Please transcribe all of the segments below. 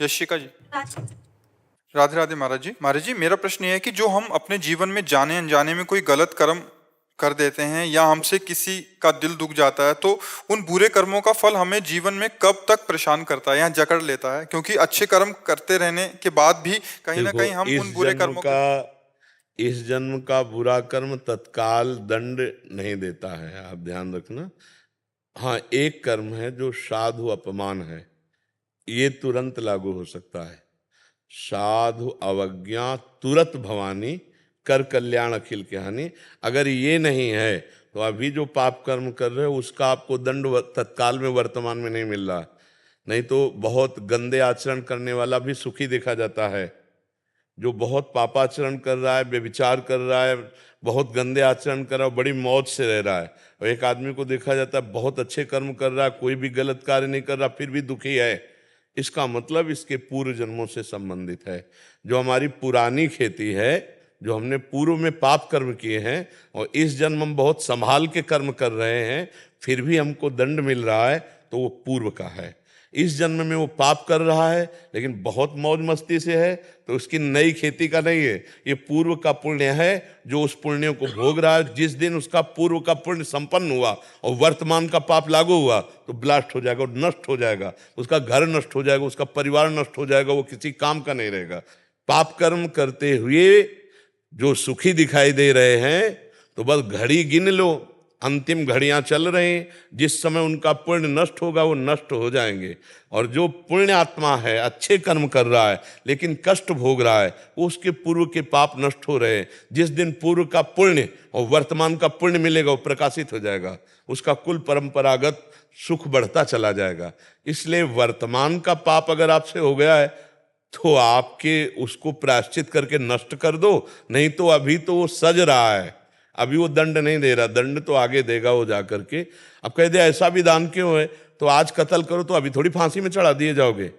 यशिका जी, राधे राधे महाराज जी। महाराज जी, मेरा प्रश्न ये है कि जो हम अपने जीवन में जाने अनजाने में कोई गलत कर्म कर देते हैं या हमसे किसी का दिल दुख जाता है, तो उन बुरे कर्मों का फल हमें जीवन में कब तक परेशान करता है या जकड़ लेता है? क्योंकि अच्छे कर्म करते रहने के बाद भी कहीं ना देखो, कहीं हम उन बुरे कर्मों के। इस जन्म का बुरा कर्म तत्काल दंड नहीं देता है, आप ध्यान रखना। हाँ, एक कर्म है जो साधु अपमान है, ये तुरंत लागू हो सकता है। साधु अवज्ञा तुरत भवानी, कर कल्याण अखिल के हानि। अगर ये नहीं है तो अभी जो पाप कर्म कर रहे हो उसका आपको दंड तत्काल में वर्तमान में नहीं मिल रहा। नहीं तो बहुत गंदे आचरण करने वाला भी सुखी देखा जाता है। जो बहुत पापाचरण कर रहा है, व्यभिचार कर रहा है, बहुत गंदे आचरण कर रहा है, बड़ी मौज से रह रहा है। और एक आदमी को देखा जाता है बहुत अच्छे कर्म कर रहा है, कोई भी गलत कार्य नहीं कर रहा, फिर भी दुखी है। इसका मतलब इसके पूर्व जन्मों से संबंधित है। जो हमारी पुरानी खेती है, जो हमने पूर्व में पाप कर्म किए हैं और इस जन्म हम बहुत संभाल के कर्म कर रहे हैं, फिर भी हमको दंड मिल रहा है, तो वो पूर्व का है। इस जन्म में वो पाप कर रहा है लेकिन बहुत मौज मस्ती से है, तो उसकी नई खेती का नहीं है, ये पूर्व का पुण्य है जो उस पुण्य को भोग रहा है। जिस दिन उसका पूर्व का पुण्य संपन्न हुआ और वर्तमान का पाप लागू हुआ तो ब्लास्ट हो जाएगा, नष्ट हो जाएगा, उसका घर नष्ट हो जाएगा, उसका परिवार नष्ट हो जाएगा, वो किसी काम का नहीं रहेगा। पाप कर्म करते हुए जो सुखी दिखाई दे रहे हैं, तो बस घड़ी गिन लो, अंतिम घड़ियां चल रही हैं। जिस समय उनका पुण्य नष्ट होगा वो नष्ट हो जाएंगे। और जो पुण्य आत्मा है, अच्छे कर्म कर रहा है लेकिन कष्ट भोग रहा है, वो उसके पूर्व के पाप नष्ट हो रहे हैं। जिस दिन पूर्व का पुण्य और वर्तमान का पुण्य मिलेगा वो प्रकाशित हो जाएगा, उसका कुल परंपरागत सुख बढ़ता चला जाएगा। इसलिए वर्तमान का पाप अगर आपसे हो गया है तो आपके उसको प्रायश्चित करके नष्ट कर दो, नहीं तो अभी तो वो सज रहा है, अभी वो दंड नहीं दे रहा, दंड तो आगे देगा वो जा करके। अब कह दे ऐसा विधान क्यों है, तो आज कत्ल करो तो अभी थोड़ी फांसी में चढ़ा दिए जाओगे।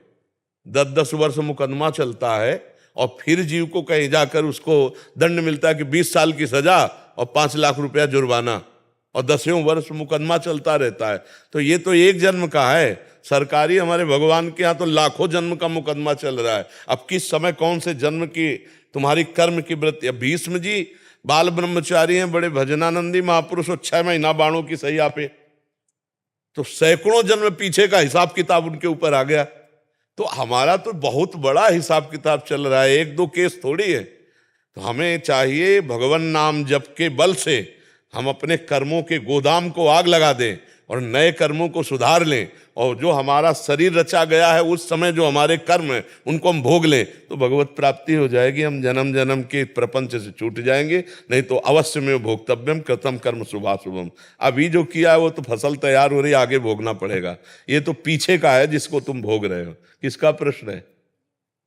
10-10 वर्ष मुकदमा चलता है और फिर जीव को कहीं जाकर उसको दंड मिलता है कि 20 साल की सजा और 5 लाख रुपया जुर्माना, और 10वें वर्ष मुकदमा चलता रहता है। तो ये तो एक जन्म का है, सरकारी हमारे भगवान के यहाँ तो लाखों जन्म का मुकदमा चल रहा है। अब किस समय कौन से जन्म की तुम्हारी कर्म की वृत्ति। अब भीष्म जी बाल ब्रह्मचारी हैं, बड़े भजनानंदी महापुरुष, और 6 महीना बाणों की सैया पे, तो सैकड़ों जन्म पीछे का हिसाब किताब उनके ऊपर आ गया। तो हमारा तो बहुत बड़ा हिसाब किताब चल रहा है, एक दो केस थोड़ी है। तो हमें चाहिए भगवान नाम जप के बल से हम अपने कर्मों के गोदाम को आग लगा दें और नए कर्मों को सुधार लें, और जो हमारा शरीर रचा गया है उस समय जो हमारे कर्म हैं उनको हम भोग लें, तो भगवत प्राप्ति हो जाएगी। हम जन्म जन्म के प्रपंच से छूट जाएंगे। नहीं तो अवश्य में भोक्तव्यम कृतम कर्म शुभाशुभम। अभी जो किया है वो तो फसल तैयार हो रही, आगे भोगना पड़ेगा। ये तो पीछे का है जिसको तुम भोग रहे हो। किसका प्रश्न है?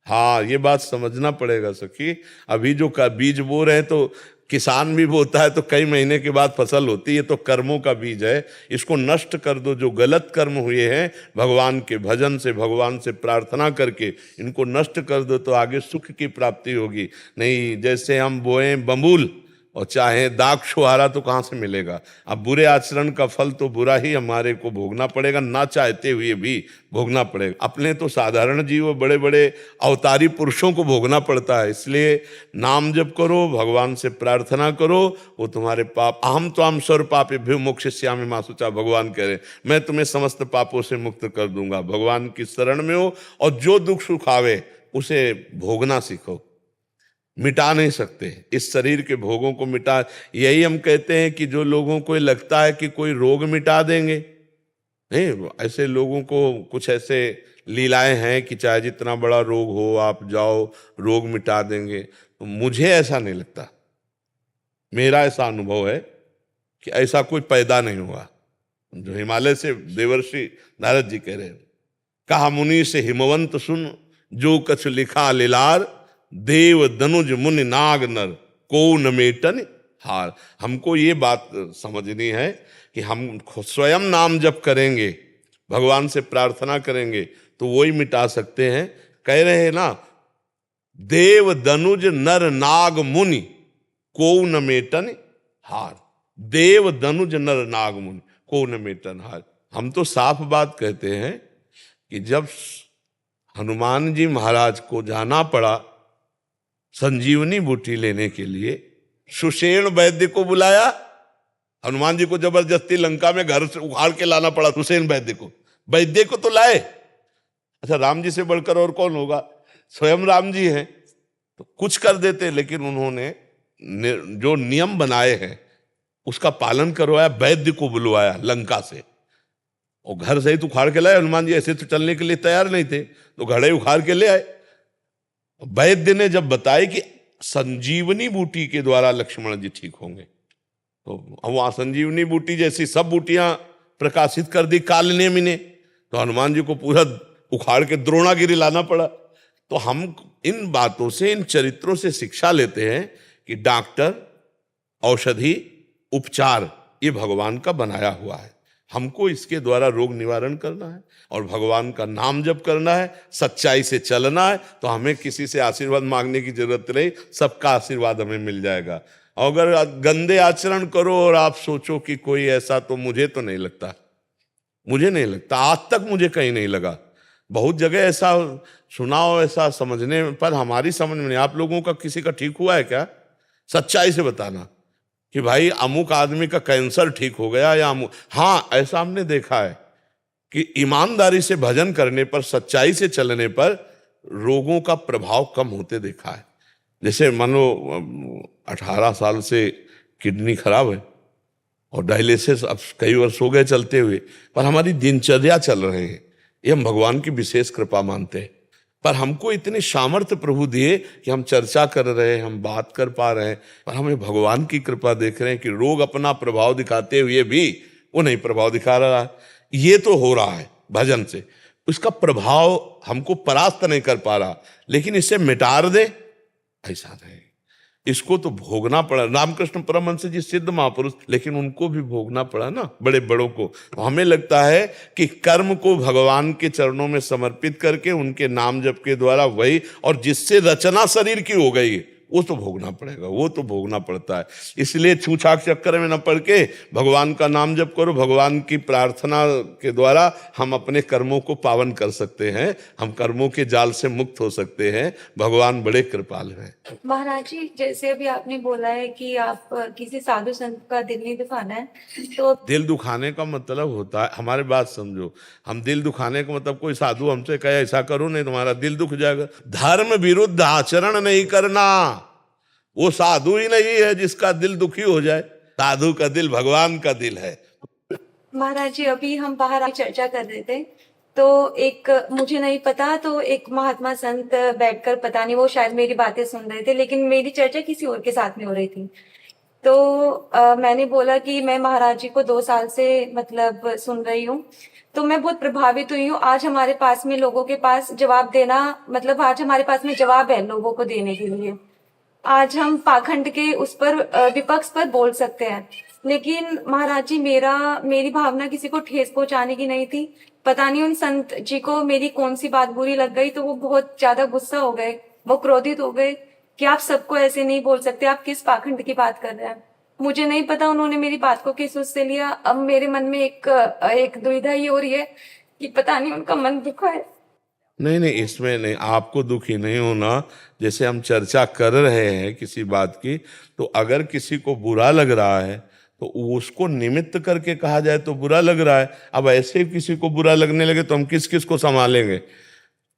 हाँ, ये बात समझना पड़ेगा सखी। अभी जो का बीज बो रहे हैं तो किसान भी बोता है तो कई महीने के बाद फसल होती है, तो कर्मों का बीज है, इसको नष्ट कर दो। जो गलत कर्म हुए हैं भगवान के भजन से, भगवान से प्रार्थना करके इनको नष्ट कर दो, तो आगे सुख की प्राप्ति होगी। नहीं, जैसे हम बोए बबूल और चाहे दाग छुहारा तो कहाँ से मिलेगा। अब बुरे आचरण का फल तो बुरा ही हमारे को भोगना पड़ेगा, ना चाहते हुए भी भोगना पड़ेगा। अपने तो साधारण जीव, बड़े बड़े अवतारी पुरुषों को भोगना पड़ता है। इसलिए नाम जप करो, भगवान से प्रार्थना करो, वो तुम्हारे पाप, अहम तो हम सर्व पापे भ्यो मोक्षयिष्यामि मा शुचा, भगवान कह रहे मैं तुम्हें समस्त पापों से मुक्त कर दूंगा। भगवान की शरण में हो और जो दुख सुख आवे उसे भोगना सीखो। मिटा नहीं सकते इस शरीर के भोगों को, मिटा। यही हम कहते हैं कि जो लोगों को लगता है कि कोई रोग मिटा देंगे, नहीं, ऐसे लोगों को कुछ ऐसे लीलाएं हैं कि चाहे जितना बड़ा रोग हो आप जाओ रोग मिटा देंगे, तो मुझे ऐसा नहीं लगता। मेरा ऐसा अनुभव है कि ऐसा कोई पैदा नहीं हुआ। जो हिमालय से देवर्षि नारद जी कह रहे हैं, कहा मुनि से हिमवंत सुन, जो कछ लिखा लीलार, देव दनुज मुनि नाग नर, को न मेटन हार। हमको ये बात समझनी है कि हम स्वयं नाम जप करेंगे, भगवान से प्रार्थना करेंगे तो वही मिटा सकते हैं। कह रहे हैं ना, देव दनुज नर नाग मुनि, को न मेटन हार। देव दनुज नर नाग मुनि, को न मेटन हार। हम तो साफ बात कहते हैं कि जब हनुमान जी महाराज को जाना पड़ा संजीवनी बूटी लेने के लिए। सुषेण वैद्य को बुलाया, हनुमान जी को जबरदस्ती लंका में घर से उखाड़ के लाना पड़ा सुषेण वैद्य को। वैद्य को तो लाए, अच्छा राम जी से बढ़कर और कौन होगा, स्वयं राम जी हैं, तो कुछ कर देते, लेकिन उन्होंने जो नियम बनाए हैं उसका पालन करवाया। वैद्य को बुलवाया लंका से, और घर से ही तो उखाड़ के लाए। हनुमान जी ऐसे तो चलने के लिए तैयार नहीं थे, तो घड़े उखाड़ के ले आए। वैद्य ने जब बताया कि संजीवनी बूटी के द्वारा लक्ष्मण जी ठीक होंगे, तो वहां संजीवनी बूटी जैसी सब बूटियां प्रकाशित कर दी काल नेमि ने, तो हनुमान जी को पूरा उखाड़ के द्रोणागिरी लाना पड़ा। तो हम इन बातों से, इन चरित्रों से शिक्षा लेते हैं कि डॉक्टर, औषधि, उपचार ये भगवान का बनाया हुआ है। हमको इसके द्वारा रोग निवारण करना है और भगवान का नाम जप करना है, सच्चाई से चलना है, तो हमें किसी से आशीर्वाद मांगने की जरूरत नहीं, सबका आशीर्वाद हमें मिल जाएगा। अगर गंदे आचरण करो और आप सोचो कि कोई ऐसा, तो मुझे तो नहीं लगता, मुझे नहीं लगता, आज तक मुझे कहीं नहीं लगा। बहुत जगह ऐसा सुना हो, ऐसा समझने पर हमारी समझ में नहीं। आप लोगों का किसी का ठीक हुआ है क्या? सच्चाई से बताना कि भाई अमुक आदमी का कैंसर ठीक हो गया या अमुक। हाँ, ऐसा हमने देखा है कि ईमानदारी से भजन करने पर, सच्चाई से चलने पर रोगों का प्रभाव कम होते देखा है। जैसे मान लो 18 साल से किडनी खराब है और डायलिसिस अब कई वर्ष हो गए चलते हुए, पर हमारी दिनचर्या चल रहे हैं, ये हम भगवान की विशेष कृपा मानते हैं। पर हमको इतने सामर्थ्य प्रभु दिए कि हम चर्चा कर रहे हैं, हम बात कर पा रहे हैं, पर हमें भगवान की कृपा देख रहे हैं कि रोग अपना प्रभाव दिखाते हुए भी वो नहीं प्रभाव दिखा रहा है। ये तो हो रहा है भजन से, उसका प्रभाव हमको परास्त नहीं कर पा रहा, लेकिन इसे मिटार दे ऐसा नहीं, इसको तो भोगना पड़ा। रामकृष्ण परमहंस जी सिद्ध महापुरुष, लेकिन उनको भी भोगना पड़ा ना, बड़े बड़ों को। तो हमें लगता है कि कर्म को भगवान के चरणों में समर्पित करके उनके नाम जप के द्वारा वही, और जिससे रचना शरीर की हो गई वो तो भोगना पड़ेगा, वो तो भोगना पड़ता है। इसलिए छूछाक चक्कर में न पड़ के भगवान का नाम जप करो। भगवान की प्रार्थना के द्वारा हम अपने कर्मों को पावन कर सकते हैं, हम कर्मों के जाल से मुक्त हो सकते हैं। भगवान बड़े कृपालु हैं। महाराज जी, जैसे अभी आपने बोला है कि आप किसी साधु संत का दिल नहीं दुखाना है, तो दिल दुखाने का मतलब होता है, हमारी बात समझो, हम दिल दुखाने का मतलब कोई साधु हमसे कहे ऐसा करो नहीं तुम्हारा दिल दुख जाएगा, धर्म विरुद्ध आचरण नहीं करना, वो साधु ही नहीं है जिसका दिल दुखी हो जाए। साधु का दिल भगवान का दिल है। महाराज जी, अभी हम बाहर चर्चा कर रहे थे, तो एक मुझे नहीं पता, तो एक महात्मा संत बैठकर, पता नहीं वो शायद मेरी बातें सुन रहे थे, लेकिन मेरी चर्चा किसी और के साथ में हो रही थी। तो मैंने बोला कि मैं महाराज जी को 2 साल से मतलब सुन रही हूँ, तो मैं बहुत प्रभावित हुई हूँ। आज हमारे पास में लोगों के पास जवाब देना, मतलब आज हमारे पास में जवाब है लोगों को देने के लिए। आज हम पाखंड के उस पर विपक्ष पर बोल सकते हैं, लेकिन महाराज जी मेरी भावना किसी को ठेस पहुंचाने की नहीं थी। पता नहीं उन संत जी को मेरी कौन सी बात बुरी लग गई, तो वो बहुत ज्यादा गुस्सा हो गए, वो क्रोधित हो गए कि आप सबको ऐसे नहीं बोल सकते, आप किस पाखंड की बात कर रहे हैं। मुझे नहीं पता उन्होंने मेरी बात को किस उससे लिया। अब मेरे मन में एक दुविधा ये हो रही है कि पता नहीं उनका मन दुखा है। नहीं नहीं, इसमें नहीं, आपको दुखी नहीं होना। जैसे हम चर्चा कर रहे हैं किसी बात की, तो अगर किसी को बुरा लग रहा है तो उसको निमित्त करके कहा जाए तो बुरा लग रहा है। अब ऐसे किसी को बुरा लगने लगे तो हम किस किस को संभालेंगे।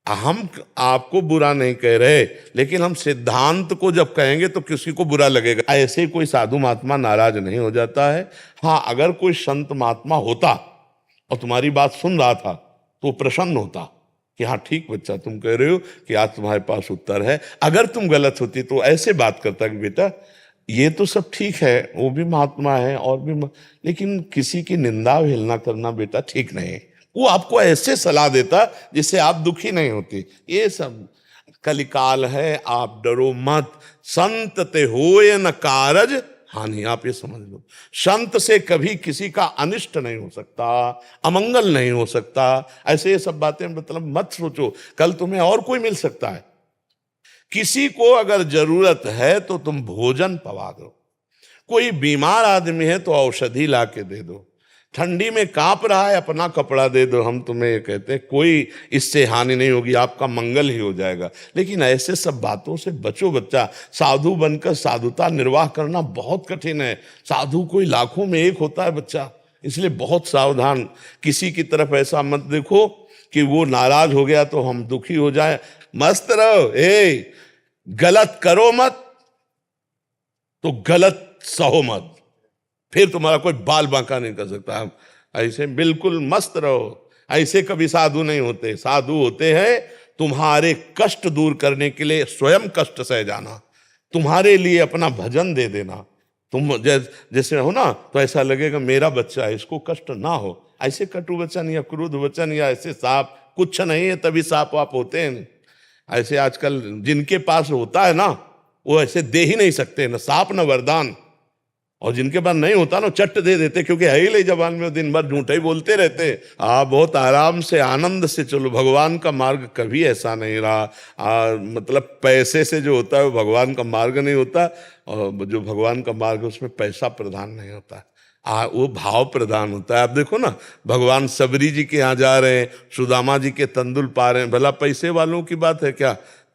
हम आपको बुरा नहीं कह रहे, लेकिन हम सिद्धांत को जब कहेंगे तो किसी को बुरा लगेगा। ऐसे कोई साधु महात्मा नाराज नहीं हो जाता है। हाँ, अगर कोई संत महात्मा होता और तुम्हारी बात सुन रहा था तो प्रसन्न होता कि हाँ ठीक बच्चा, तुम कह रहे हो कि आज तुम्हारे पास उत्तर है। अगर तुम गलत होती तो ऐसे बात करता कि बेटा ये तो सब ठीक है, वो भी महात्मा है और भी लेकिन किसी की निंदा हेलना करना बेटा ठीक नहीं है। वो आपको ऐसे सलाह देता जिससे आप दुखी नहीं होती। ये सब कलिकाल है, आप डरो मत। संत ते होए न कारज हानि, आप ये समझ लो, संत से कभी किसी का अनिष्ट नहीं हो सकता, अमंगल नहीं हो सकता। ऐसे ये सब बातें मतलब मत सोचो, कल तुम्हें और कोई मिल सकता है। किसी को अगर जरूरत है तो तुम भोजन पवा दो, कोई बीमार आदमी है तो औषधि ला के दे दो, ठंडी में कांप रहा है, अपना कपड़ा दे दो, हम तुम्हें ये कहते हैं कोई इससे हानि नहीं होगी, आपका मंगल ही हो जाएगा। लेकिन ऐसे सब बातों से बचो बच्चा। साधु बनकर साधुता निर्वाह करना बहुत कठिन है। साधु कोई लाखों में एक होता है बच्चा, इसलिए बहुत सावधान। किसी की तरफ ऐसा मत देखो कि वो नाराज हो गया तो हम दुखी हो जाए। मस्त रहो, गलत करो मत तो गलत सहो मत, फिर तुम्हारा कोई बाल बांका नहीं कर सकता। ऐसे बिल्कुल मस्त रहो। ऐसे कभी साधु नहीं होते। साधु होते हैं तुम्हारे कष्ट दूर करने के लिए स्वयं कष्ट सह जाना, तुम्हारे लिए अपना भजन दे देना। तुम जैसे हो ना, तो ऐसा लगेगा मेरा बच्चा है, इसको कष्ट ना हो। ऐसे कटु वचन या क्रोध वचन या ऐसे साप कुछ नहीं है, तभी साप वाप होते हैं। ऐसे आजकल जिनके पास होता है ना, वो ऐसे दे ही नहीं सकते, न साप न वरदान। और जिनके पास नहीं होता ना, चट दे देते, क्योंकि है ही ले जबान में, दिन भर झूठे ही बोलते रहते। बहुत आराम से आनंद से चलो। भगवान का मार्ग कभी ऐसा नहीं रहा। मतलब पैसे से जो होता है वो भगवान का मार्ग नहीं होता, और जो भगवान का मार्ग है उसमें पैसा प्रधान नहीं होता, वो भाव प्रधान होता है। आप देखो ना, भगवान सबरी जी के यहाँ जा रहे हैं, सुदामा जी के तंदुल पा रहे हैं। भला पैसे वालों की बात है क्या?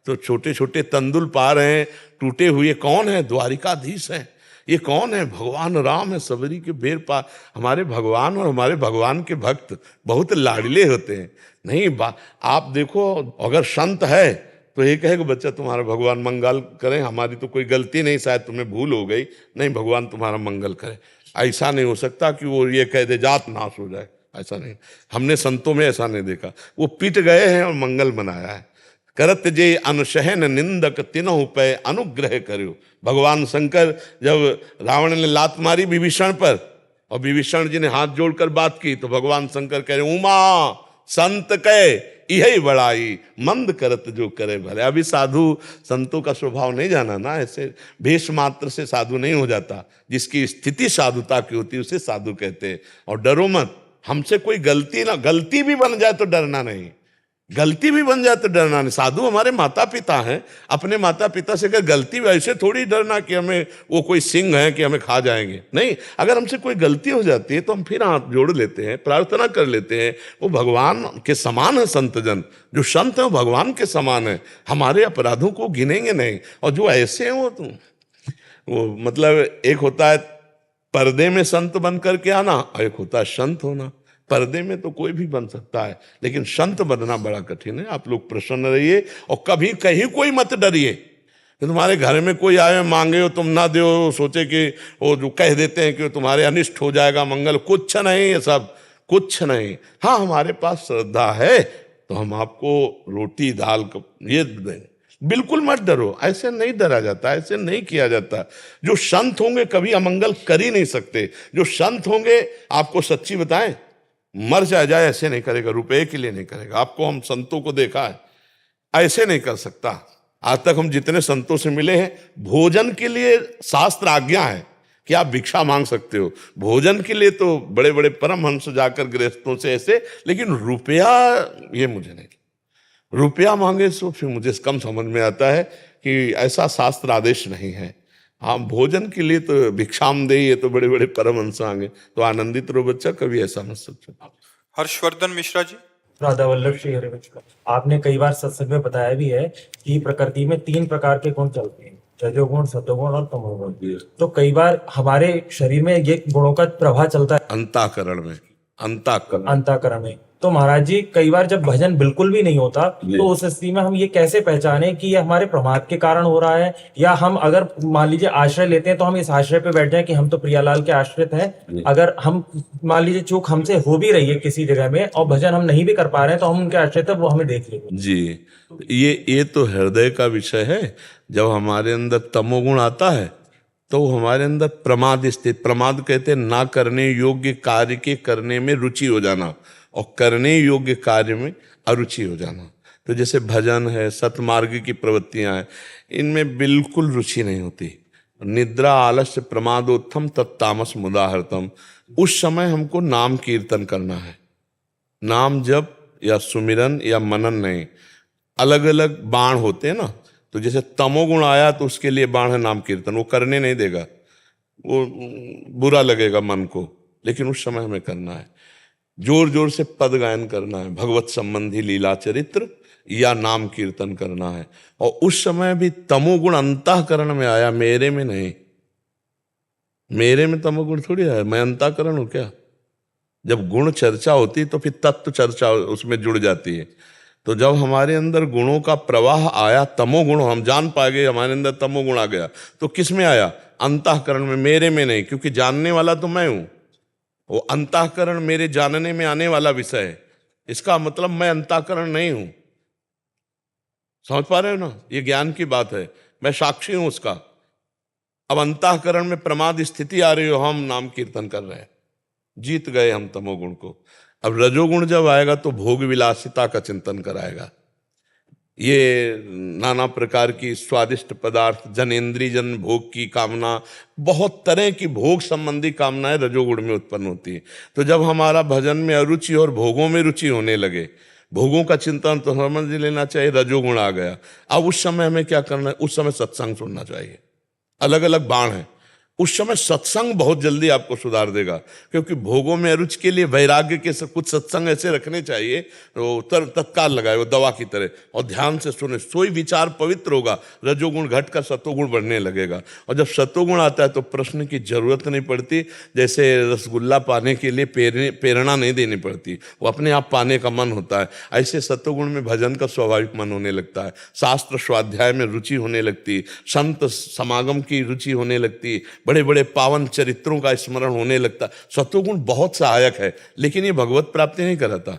तो छोटे छोटे तंदुल पा रहे हैं, टूटे हुए। कौन है? द्वारिकाधीश है। ये कौन है? भगवान राम है, सबरी के बेर पा। हमारे भगवान और हमारे भगवान के भक्त बहुत लाडले होते हैं। नहीं आप देखो, अगर संत है तो ये कहेगा बच्चा तुम्हारा भगवान मंगल करें, हमारी तो कोई गलती नहीं, शायद तुम्हें भूल हो गई, नहीं भगवान तुम्हारा मंगल करे। ऐसा नहीं हो सकता कि वो ये कह दे जात नाश हो जाए, ऐसा नहीं। हमने संतों में ऐसा नहीं देखा। वो पिट गए हैं और मंगल बनाया है। करत जे अनुशहन निंदक तिनहु पे अनुग्रह करो। भगवान शंकर जब रावण ने लात मारी विभीषण पर और विभीषण जी ने हाथ जोड़कर बात की, तो भगवान शंकर कह रहे उमा संत कह यही बड़ाई, मंद करत जो करे भले। अभी साधु संतों का स्वभाव नहीं जाना ना, ऐसे भेष मात्र से साधु नहीं हो जाता। जिसकी स्थिति साधुता की होती है उसे साधु कहते हैं। और डरो मत, हमसे कोई गलती भी बन जाए तो डरना नहीं, गलती भी बन जाए तो डरना नहीं। साधु हमारे माता पिता हैं, अपने माता पिता से अगर गलती, वैसे थोड़ी डरना कि हमें वो कोई सिंह है कि हमें खा जाएंगे, नहीं। अगर हमसे कोई गलती हो जाती है तो हम फिर हाथ जोड़ लेते हैं, प्रार्थना कर लेते हैं। वो भगवान के समान है संतजन, जो संत है वो भगवान के समान है, हमारे अपराधों को गिनेंगे नहीं। और जो ऐसे हैं वो मतलब एक होता है पर्दे में संत बन करके आना, और एक होता है संत होना। पर्दे में तो कोई भी बन सकता है, लेकिन संत बनना बड़ा कठिन है। आप लोग प्रसन्न रहिए और कभी कहीं कोई मत डरिए कि तुम्हारे घर में कोई आए मांगे हो तुम ना दो, सोचे कि वो जो कह देते हैं कि तुम्हारे अनिष्ट हो जाएगा मंगल। कुछ नहीं, ये सब कुछ नहीं। हाँ, हमारे पास श्रद्धा है तो हम आपको रोटी दाल ये देंगे। बिल्कुल मत डरो, ऐसे नहीं डरा जाता, ऐसे नहीं किया जाता। जो संत होंगे कभी अमंगल कर ही नहीं सकते। जो संत होंगे, आपको सच्ची बताएं, मर जाए ऐसे नहीं करेगा, रुपए के लिए नहीं करेगा। आपको हम संतों को देखा है, ऐसे नहीं कर सकता। आज तक हम जितने संतों से मिले हैं, भोजन के लिए शास्त्र आज्ञा है कि आप भिक्षा मांग सकते हो। भोजन के लिए तो बड़े बड़े परमहंस जाकर गृहस्थों से ऐसे, लेकिन रुपया ये मुझे नहीं। रुपया मांगे तो फिर मुझे कम समझ में आता है कि ऐसा शास्त्र आदेश नहीं है। हाँ, भोजन के लिए तो भिक्षाम दे, ये तो बड़े बड़े परमहंस आएंगे। तो आनंदित रहो बच्चा, कभी ऐसा मत सोचो। हर्षवर्धन मिश्रा जी। राधा वल्लभ श्री हरिवंश। आपने कई बार सत्संग में बताया भी है कि प्रकृति में 3 प्रकार के गुण चलते हैं, रजोगुण, सतोगुण और तमोगुण। तो कई बार हमारे शरीर में ये गुणों का प्रभाव चलता है अंतःकरण में, अंतःकरण में। तो महाराज जी, कई बार जब भजन बिल्कुल भी नहीं होता, तो उस स्थिति में हम ये कैसे पहचाने कि ये हमारे प्रमाद के कारण हो रहा है, या हम अगर मान लीजिए आश्रय लेते हैं तो हम इस आश्रय पे बैठ जाए कि हम तो प्रियालाल के आश्रित हैं। अगर हम मान लीजिए चूक हमसे हो भी रही है किसी जगह में और भजन हम नहीं भी कर पा रहे हैं, तो हम उनके आश्रित है, वो हमें देख लेंगे जी। ये तो हृदय का विषय है। जब हमारे अंदर तमोगुण आता है तो हमारे अंदर प्रमाद स्थित, प्रमाद कहते हैं ना करने योग्य कार्य के करने में रुचि हो जाना और करने योग्य कार्य में अरुचि हो जाना। तो जैसे भजन है, सतमार्ग की प्रवृत्तियां हैं, इनमें बिल्कुल रुचि नहीं होती। निद्रा आलस्य प्रमादोत्थम तत्तामस मुदाहरतम। उस समय हमको नाम कीर्तन करना है, नाम जप या सुमिरन या मनन नहीं। अलग अलग बाण होते हैं ना, तो जैसे तमोगुण आया तो उसके लिए बाण है नाम कीर्तन, वो करने नहीं देगा, वो बुरा लगेगा मन को। लेकिन उस समय हमें करना है, जोर जोर से पद गायन करना है, भगवत संबंधी लीला चरित्र या नाम कीर्तन करना है। और उस समय भी तमोगुण अंतःकरण में आया, मेरे में नहीं। मेरे में तमोगुण थोड़ी आया, मैं अंतःकरण हूं क्या? जब गुण चर्चा होती तो फिर तत्व चर्चा उसमें जुड़ जाती है। तो जब हमारे अंदर गुणों का प्रवाह आया, तमोगुण, हम जान पा गए हमारे अंदर तमोगुण आ गया, तो किस में आया? अंतःकरण में, मेरे में नहीं, क्योंकि जानने वाला तो मैं हूं। वो अंतःकरण मेरे जानने में आने वाला विषय है, इसका मतलब मैं अंतःकरण नहीं हूं। समझ पा रहे हो ना? ये ज्ञान की बात है, मैं साक्षी हूं उसका। अब अंतःकरण में प्रमाद स्थिति आ रही हो, हम नाम कीर्तन कर रहे हैं, जीत गए हम तमोगुण को। अब रजोगुण जब आएगा तो भोग विलासिता का चिंतन कराएगा। ये नाना प्रकार की स्वादिष्ट पदार्थ, जनेन्द्रिय जन भोग की कामना, बहुत तरह की भोग संबंधी कामनाएं रजोगुण में उत्पन्न होती है। तो जब हमारा भजन में अरुचि और भोगों में रुचि होने लगे, भोगों का चिंतन तो समझ लेना चाहिए, रजोगुण आ गया। अब उस समय हमें क्या करना है? उस समय सत्संग सुनना चाहिए। अलग अलग बाण है। उस समय सत्संग बहुत जल्दी आपको सुधार देगा, क्योंकि भोगों में अरुचि के लिए वैराग्य के कुछ सत्संग ऐसे रखने चाहिए तो तत्काल लगाए, वो दवा की तरह, और ध्यान से सुने, सोई विचार पवित्र होगा, रजोगुण घटकर सतोगुण बढ़ने लगेगा। और जब सतोगुण आता है तो प्रश्न की जरूरत नहीं पड़ती, जैसे रसगुल्ला पाने के लिए प्रेरणा नहीं देनी पड़ती, वो अपने आप पाने का मन होता है। ऐसे सतोगुण में भजन का स्वाभाविक मन होने लगता है, शास्त्र स्वाध्याय में रुचि होने लगती, संत समागम की रुचि होने लगती, बड़े बड़े पावन चरित्रों का स्मरण होने लगता। सत्वगुण बहुत सहायक है, लेकिन ये भगवत प्राप्ति नहीं कराता,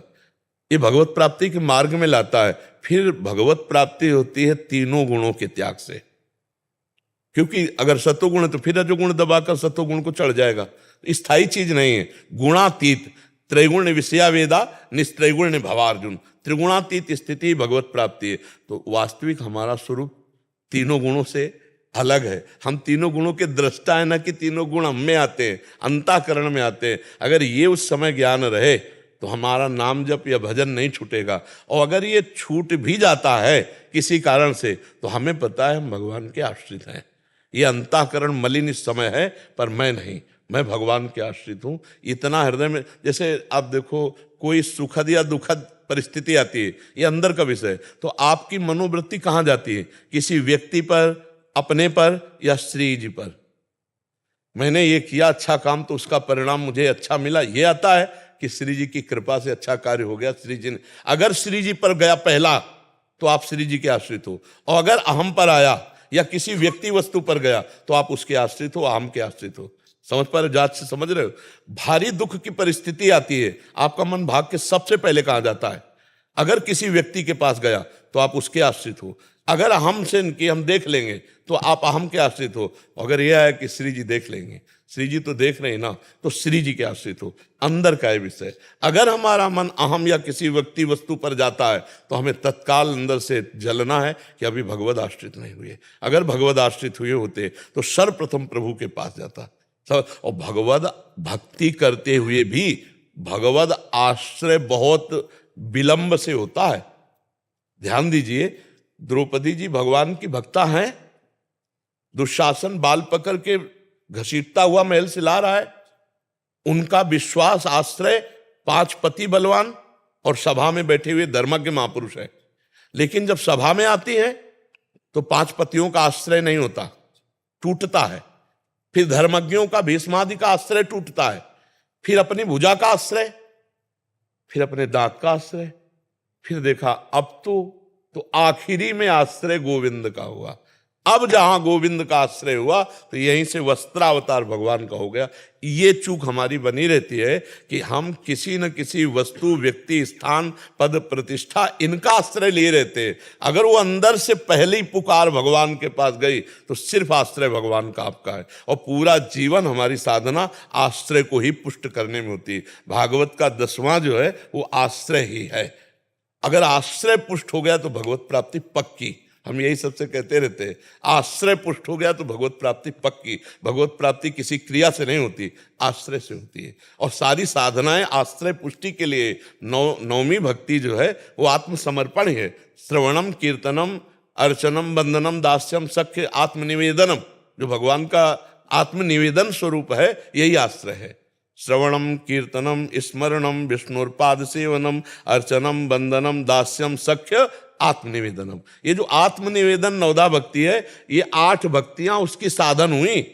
ये भगवत प्राप्ति के मार्ग में लाता है। फिर भगवत प्राप्ति होती है तीनों गुणों के त्याग से, क्योंकि अगर सत्वगुण है तो फिर रजोगुण दबाकर सत्वगुण को चढ़ जाएगा। स्थायी चीज नहीं है, गुणातीत। त्रैगुण विषया वेदा निस्त्रैगुण भवार्जुन, त्रिगुणातीत स्थिति भगवत प्राप्ति है। तो वास्तविक हमारा स्वरूप तीनों गुणों से अलग है। हम तीनों गुणों के दृष्टा है, ना कि तीनों गुण हम में आते हैं, अंतःकरण में आते हैं। अगर ये उस समय ज्ञान रहे तो हमारा नाम जप या भजन नहीं छूटेगा। और अगर ये छूट भी जाता है किसी कारण से, तो हमें पता है हम भगवान के आश्रित हैं। ये अंतःकरण मलिन इस समय है, पर मैं नहीं, मैं भगवान के आश्रित हूँ। इतना हृदय में, जैसे आप देखो कोई सुखद या दुखद परिस्थिति आती है, ये अंदर का विषय है, तो आपकी मनोवृत्ति कहाँ जाती है? किसी व्यक्ति पर, अपने पर, या श्री जी पर। मैंने ये किया अच्छा काम तो उसका परिणाम मुझे अच्छा मिला, ये आता है कि श्री जी की कृपा से अच्छा कार्य हो गया। श्री जी ने, अगर श्री जी पर गया पहला तो आप श्री जी के आश्रित हो, और अगर अहम पर आया या किसी व्यक्ति वस्तु पर गया तो आप उसके आश्रित हो, अहम के आश्रित हो। समझ पा रहे हो? जात से समझ रहे हो? भारी दुख की परिस्थिति आती है, आपका मन भाग के सबसे पहले कहाँ जाता है? अगर किसी व्यक्ति के पास गया तो आप उसके आश्रित हो। अगर अहम से कि हम देख लेंगे तो आप अहम के आश्रित हो। अगर यह है कि श्री जी देख लेंगे, श्री जी तो देख रहे हैं ना, तो श्री जी के आश्रित हो। अंदर का है विषय। अगर हमारा मन अहम या किसी व्यक्ति वस्तु पर जाता है तो हमें तत्काल अंदर से जलना है कि अभी भगवद आश्रित नहीं हुए। अगर भगवद आश्रित हुए होते तो सर्वप्रथम प्रभु के पास जाता। और भगवद भक्ति करते हुए भी भगवद आश्रय बहुत विलंब से होता है। ध्यान दीजिए, द्रौपदी जी भगवान की भक्ता हैं, दुशासन बाल पकड़ के घसीटता हुआ महल से ला रहा है, उनका विश्वास आश्रय 5 पति बलवान और सभा में बैठे हुए धर्मज्ञ महापुरुष है। लेकिन जब सभा में आती है तो 5 पतियों का आश्रय नहीं होता, टूटता है। फिर धर्मज्ञों का, भीष्मादि का आश्रय टूटता है, फिर अपनी भुजा का आश्रय, फिर अपने दांत का आश्रय, फिर देखा अब तो आखिरी में आश्रय गोविंद का हुआ। अब जहां गोविंद का आश्रय हुआ तो यहीं से वस्त्रावतार भगवान का हो गया। ये चूक हमारी बनी रहती है कि हम किसी न किसी वस्तु, व्यक्ति, स्थान, पद, प्रतिष्ठा, इनका आश्रय लिए रहते हैं। अगर वो अंदर से पहली पुकार भगवान के पास गई तो सिर्फ आश्रय भगवान का आपका है। और पूरा जीवन हमारी साधना आश्रय को ही पुष्ट करने में होती है। भागवत का 10वां जो है वो आश्रय ही है। अगर आश्रय पुष्ट हो गया तो भगवत प्राप्ति पक्की। हम यही सबसे कहते रहते हैं, आश्रय पुष्ट हो गया तो भगवत प्राप्ति पक्की। भगवत प्राप्ति किसी क्रिया से नहीं होती, आश्रय से होती है। और सारी साधनाएं आश्रय पुष्टि के लिए। नवमी भक्ति जो है वो आत्मसमर्पण है। श्रवणम, कीर्तनम, अर्चनम, वंदनम, दास्यम, सख्य, आत्मनिवेदनम, जो भगवान का आत्मनिवेदन स्वरूप है, यही आश्रय है। श्रवणम कीर्तनम स्मरणम विष्णुर्पाद सेवनम अर्चनम वंदनम दास्यम सख्य आत्मनिवेदनम। ये जो आत्मनिवेदन नवदा भक्ति है, ये 8 भक्तियां उसकी साधन हुई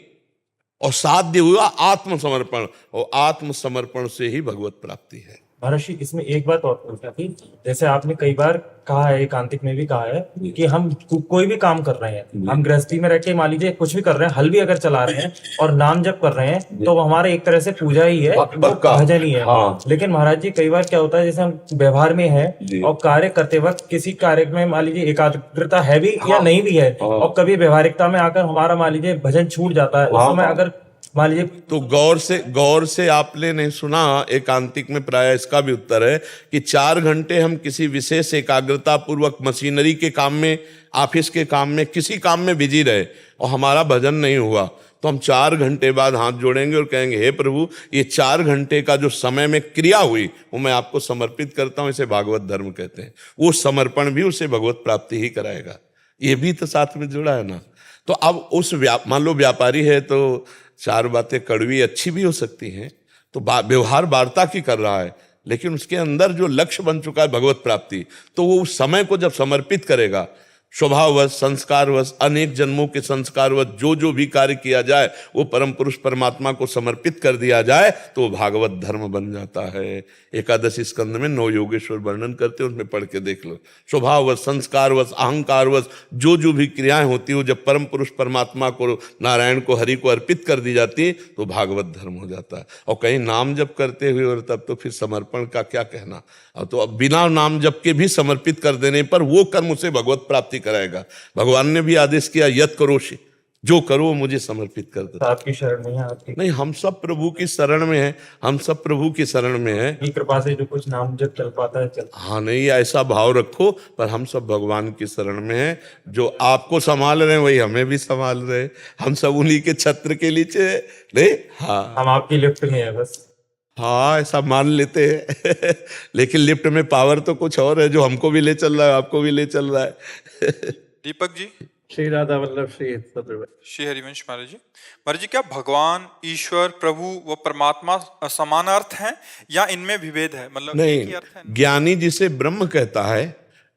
और साध्य हुआ आत्मसमर्पण, और आत्मसमर्पण से ही भगवत प्राप्ति है। महर्षि इसमें एक बात और पूछना थी, जैसे आपने कई बार कहा है, एकांतिक में भी कहा है कि हम कोई भी काम कर रहे हैं, हम गृहस्थी में रह के मान लीजिए कुछ भी कर रहे हैं, हल भी अगर चला रहे हैं और नाम जप कर रहे हैं, तो वो हमारे एक तरह से पूजा ही है, वो भजन ही है। हाँ। लेकिन महाराज जी कई बार क्या होता है, जैसे हम व्यवहार में है और कार्य करते वक्त किसी कार्य में मान लीजिए एकाग्रता है भी या नहीं भी है, और कभी व्यवहारिकता में आकर हमारा मान लीजिए भजन छूट जाता है, उस समय अगर मान लीजिए तो गौर से आपने नहीं सुना, एकांतिक में प्राय इसका भी उत्तर है कि 4 घंटे हम किसी विशेष एकाग्रता पूर्वक मशीनरी के काम में, ऑफिस के काम में, किसी काम में बिजी रहे और हमारा भजन नहीं हुआ, तो हम 4 घंटे बाद हाथ जोड़ेंगे और कहेंगे हे प्रभु, ये 4 घंटे का जो समय में क्रिया हुई वो मैं आपको समर्पित करता हूं। इसे भागवत धर्म कहते हैं। वो समर्पण भी उसे भगवत प्राप्ति ही कराएगा। ये भी तो साथ में जुड़ा है ना। तो अब उस मान लो व्यापारी है तो 4 बातें कड़वी अच्छी भी हो सकती हैं, तो व्यवहार वार्ता की कर रहा है, लेकिन उसके अंदर जो लक्ष्य बन चुका है भगवत प्राप्ति, तो वो उस समय को जब समर्पित करेगा, स्वभाववश, संस्कारवश, अनेक जन्मों के संस्कारवश जो भी कार्य किया जाए वो परम पुरुष परमात्मा को समर्पित कर दिया जाए, तो भागवत धर्म बन जाता है। एकादशी स्कंद में 9 योगेश्वर वर्णन करते हैं, उसमें पढ़ के देख लो। स्वभाववश, संस्कारवश, अहंकारवश जो भी क्रियाएं होती हो, जब परम पुरुष परमात्मा को, नारायण को, हरि को अर्पित कर दी जाती है, तो भागवत धर्म हो जाता है। और कहीं नाम जप करते हुए और तब तो फिर समर्पण का क्या कहना। अब तो अब बिना नाम जप के भी समर्पित कर देने पर वो कर्म उसे भगवत प्राप्ति कराएगा। भगवान ने भी आदेश किया, यत करोषि, जो करो मुझे समर्पित कर दो। आपकी शरण में है, आपकी नहीं, हम सब प्रभु की शरण में हैं, हम सब प्रभु की शरण में हैं। की कृपा से जो कुछ नाम जब चल पाता है चल। हाँ, नहीं ऐसा भाव रखो, पर हम सब भगवान की शरण में हैं। जो आपको संभाल रहे हैं वही हमें भी संभाल रहे हैं। हम सब उन्हीं के छत्र के नीचे नहीं। हाँ, हम आपकी लिफ्ट में है बस। हाँ, ऐसा मान लेते हैं लेकिन लिफ्ट में पावर तो कुछ और है, जो हमको भी ले चल रहा है, आपको भी ले चल रहा है दीपक जी। श्री राधा वल्लभ श्री सदगुरु। श्री हरिवंश महाराज जी। महाराज जी, क्या भगवान, ईश्वर, प्रभु व परमात्मा समान अर्थ हैं या इनमें विभेद है? मतलब एक ही नहीं, अर्थ है? ज्ञानी जिसे ब्रह्म कहता है,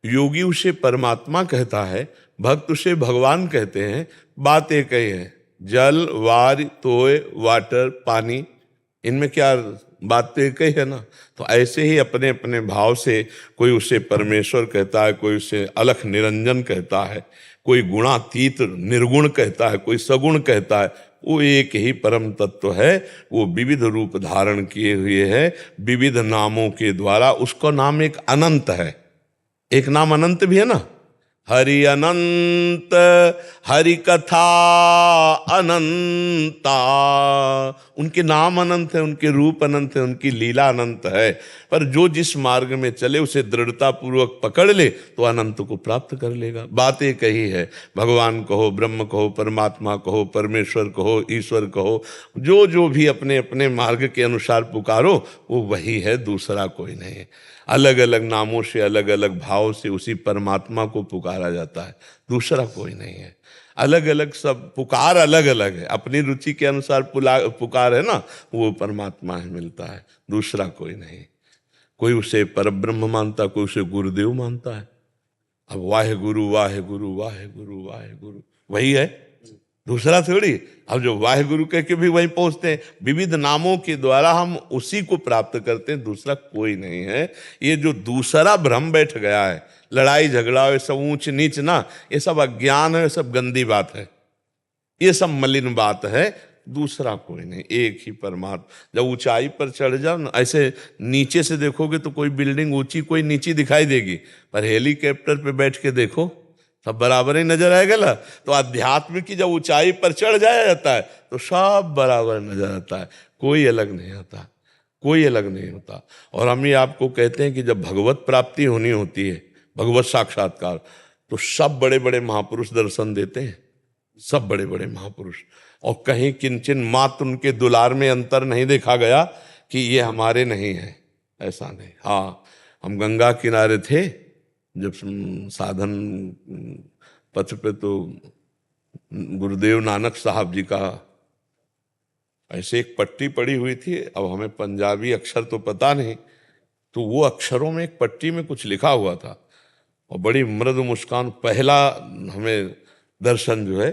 योगी उसे परमात्मा कहता है, भक्त उसे भगवान कहते हैं। बात एक ही है। जल, वार, तोय, वाटर, पानी, इनमें क्या बात तो एक ही है ना। तो ऐसे ही अपने अपने भाव से कोई उसे परमेश्वर कहता है, कोई उसे अलख निरंजन कहता है, कोई गुणातीत निर्गुण कहता है, कोई सगुण कहता है। वो एक ही परम तत्व है। वो विविध रूप धारण किए हुए है, विविध नामों के द्वारा। उसका नाम एक अनंत है। एक नाम अनंत भी है ना, हरि अनंत, हरि कथा अनंता। उनके नाम अनंत है, उनके रूप अनंत है, उनकी लीला अनंत है। पर जो जिस मार्ग में चले उसे दृढ़ता पूर्वक पकड़ ले तो अनंत को प्राप्त कर लेगा। बात एक ही है। भगवान कहो, ब्रह्म कहो, परमात्मा कहो, परमेश्वर कहो, ईश्वर कहो, जो भी अपने अपने मार्ग के अनुसार पुकारो वो वही है, दूसरा कोई नहीं है। अलग अलग नामों से, अलग अलग भाव से उसी परमात्मा को पुकारा जाता है, दूसरा कोई नहीं है। अलग अलग सब पुकार अलग अलग है, अपनी रुचि के अनुसार पुकार है ना, वो परमात्मा है, मिलता है, दूसरा कोई नहीं। कोई उसे परब्रह्म मानता, कोई उसे गुरुदेव मानता है। अब वाहे गुरु वाहे गुरु वाहे गुरु वाहे गुरु वही है, दूसरा थोड़ी। अब जो वाहे गुरु कह के भी वहीं पहुंचते हैं। विविध नामों के द्वारा हम उसी को प्राप्त करते हैं, दूसरा कोई नहीं है। ये जो दूसरा भ्रम बैठ गया है, लड़ाई झगड़ा, ये सब ऊंच नीच ना, ये सब अज्ञान है, ये सब गंदी बात है, ये सब मलिन बात है। दूसरा कोई नहीं, एक ही परमात्मा। जब ऊंचाई पर चढ़ जाओ ना, ऐसे नीचे से देखोगे तो कोई बिल्डिंग ऊंची कोई नीची दिखाई देगी, पर हेलीकॉप्टर पे बैठ के देखो सब बराबर ही नजर आएगा ना। तो अध्यात्म की जब ऊंचाई पर चढ़ जाया जाता है तो सब बराबर नजर आता है, कोई अलग नहीं आता, कोई अलग नहीं होता। और हम ये आपको कहते हैं कि जब भगवत प्राप्ति होनी होती है, भगवत साक्षात्कार, तो सब बड़े बड़े महापुरुष दर्शन देते हैं, सब बड़े बड़े महापुरुष। और कहीं किंचन मात्र उनके दुलार में अंतर नहीं देखा गया कि ये हमारे नहीं है, ऐसा नहीं। हाँ, हम गंगा किनारे थे जब साधन पथ पे, तो गुरुदेव नानक साहब जी का ऐसे एक पट्टी पड़ी हुई थी, अब हमें पंजाबी अक्षर तो पता नहीं, तो वो अक्षरों में एक पट्टी में कुछ लिखा हुआ था और बड़ी मृदु मुस्कान। पहला हमें दर्शन जो है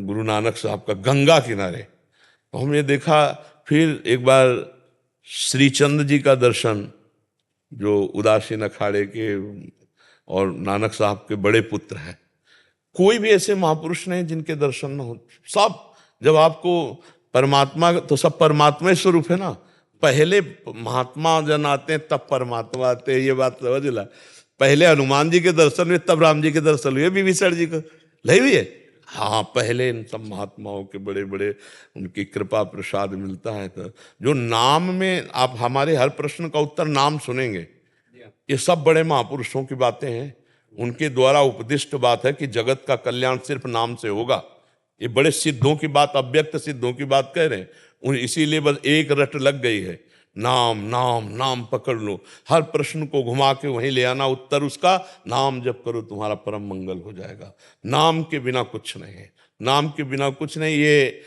गुरु नानक साहब का गंगा किनारे, तो हमने देखा। फिर एक बार श्रीचंद जी का दर्शन, जो उदासीन अखाड़े के और नानक साहब के बड़े पुत्र हैं। कोई भी ऐसे महापुरुष नहीं जिनके दर्शन न हो। सब जब आपको परमात्मा, तो सब परमात्मा स्वरूप है ना। पहले महात्मा जन आते हैं तब परमात्मा आते हैं, ये बात समझ ला। पहले हनुमान जी के दर्शन हुए तब राम जी के दर्शन हुए, विभीषण जी को नहीं हुई है। हाँ, पहले इन सब महात्माओं के बड़े बड़े उनकी कृपा प्रसाद मिलता है। तो जो नाम में आप हमारे हर प्रश्न का उत्तर नाम सुनेंगे, ये सब बड़े महापुरुषों की बातें हैं। उनके द्वारा उपदिष्ट बात है कि जगत का कल्याण सिर्फ नाम से होगा। ये बड़े सिद्धों की बात, अव्यक्त सिद्धों की बात कह रहे हैं। इसीलिए बस एक रट लग गई है, नाम नाम नाम पकड़ लो। हर प्रश्न को घुमा के वहीं ले आना, उत्तर उसका नाम जप करो तुम्हारा परम मंगल हो जाएगा। नाम के बिना कुछ नहीं है, नाम के बिना कुछ नहीं। ये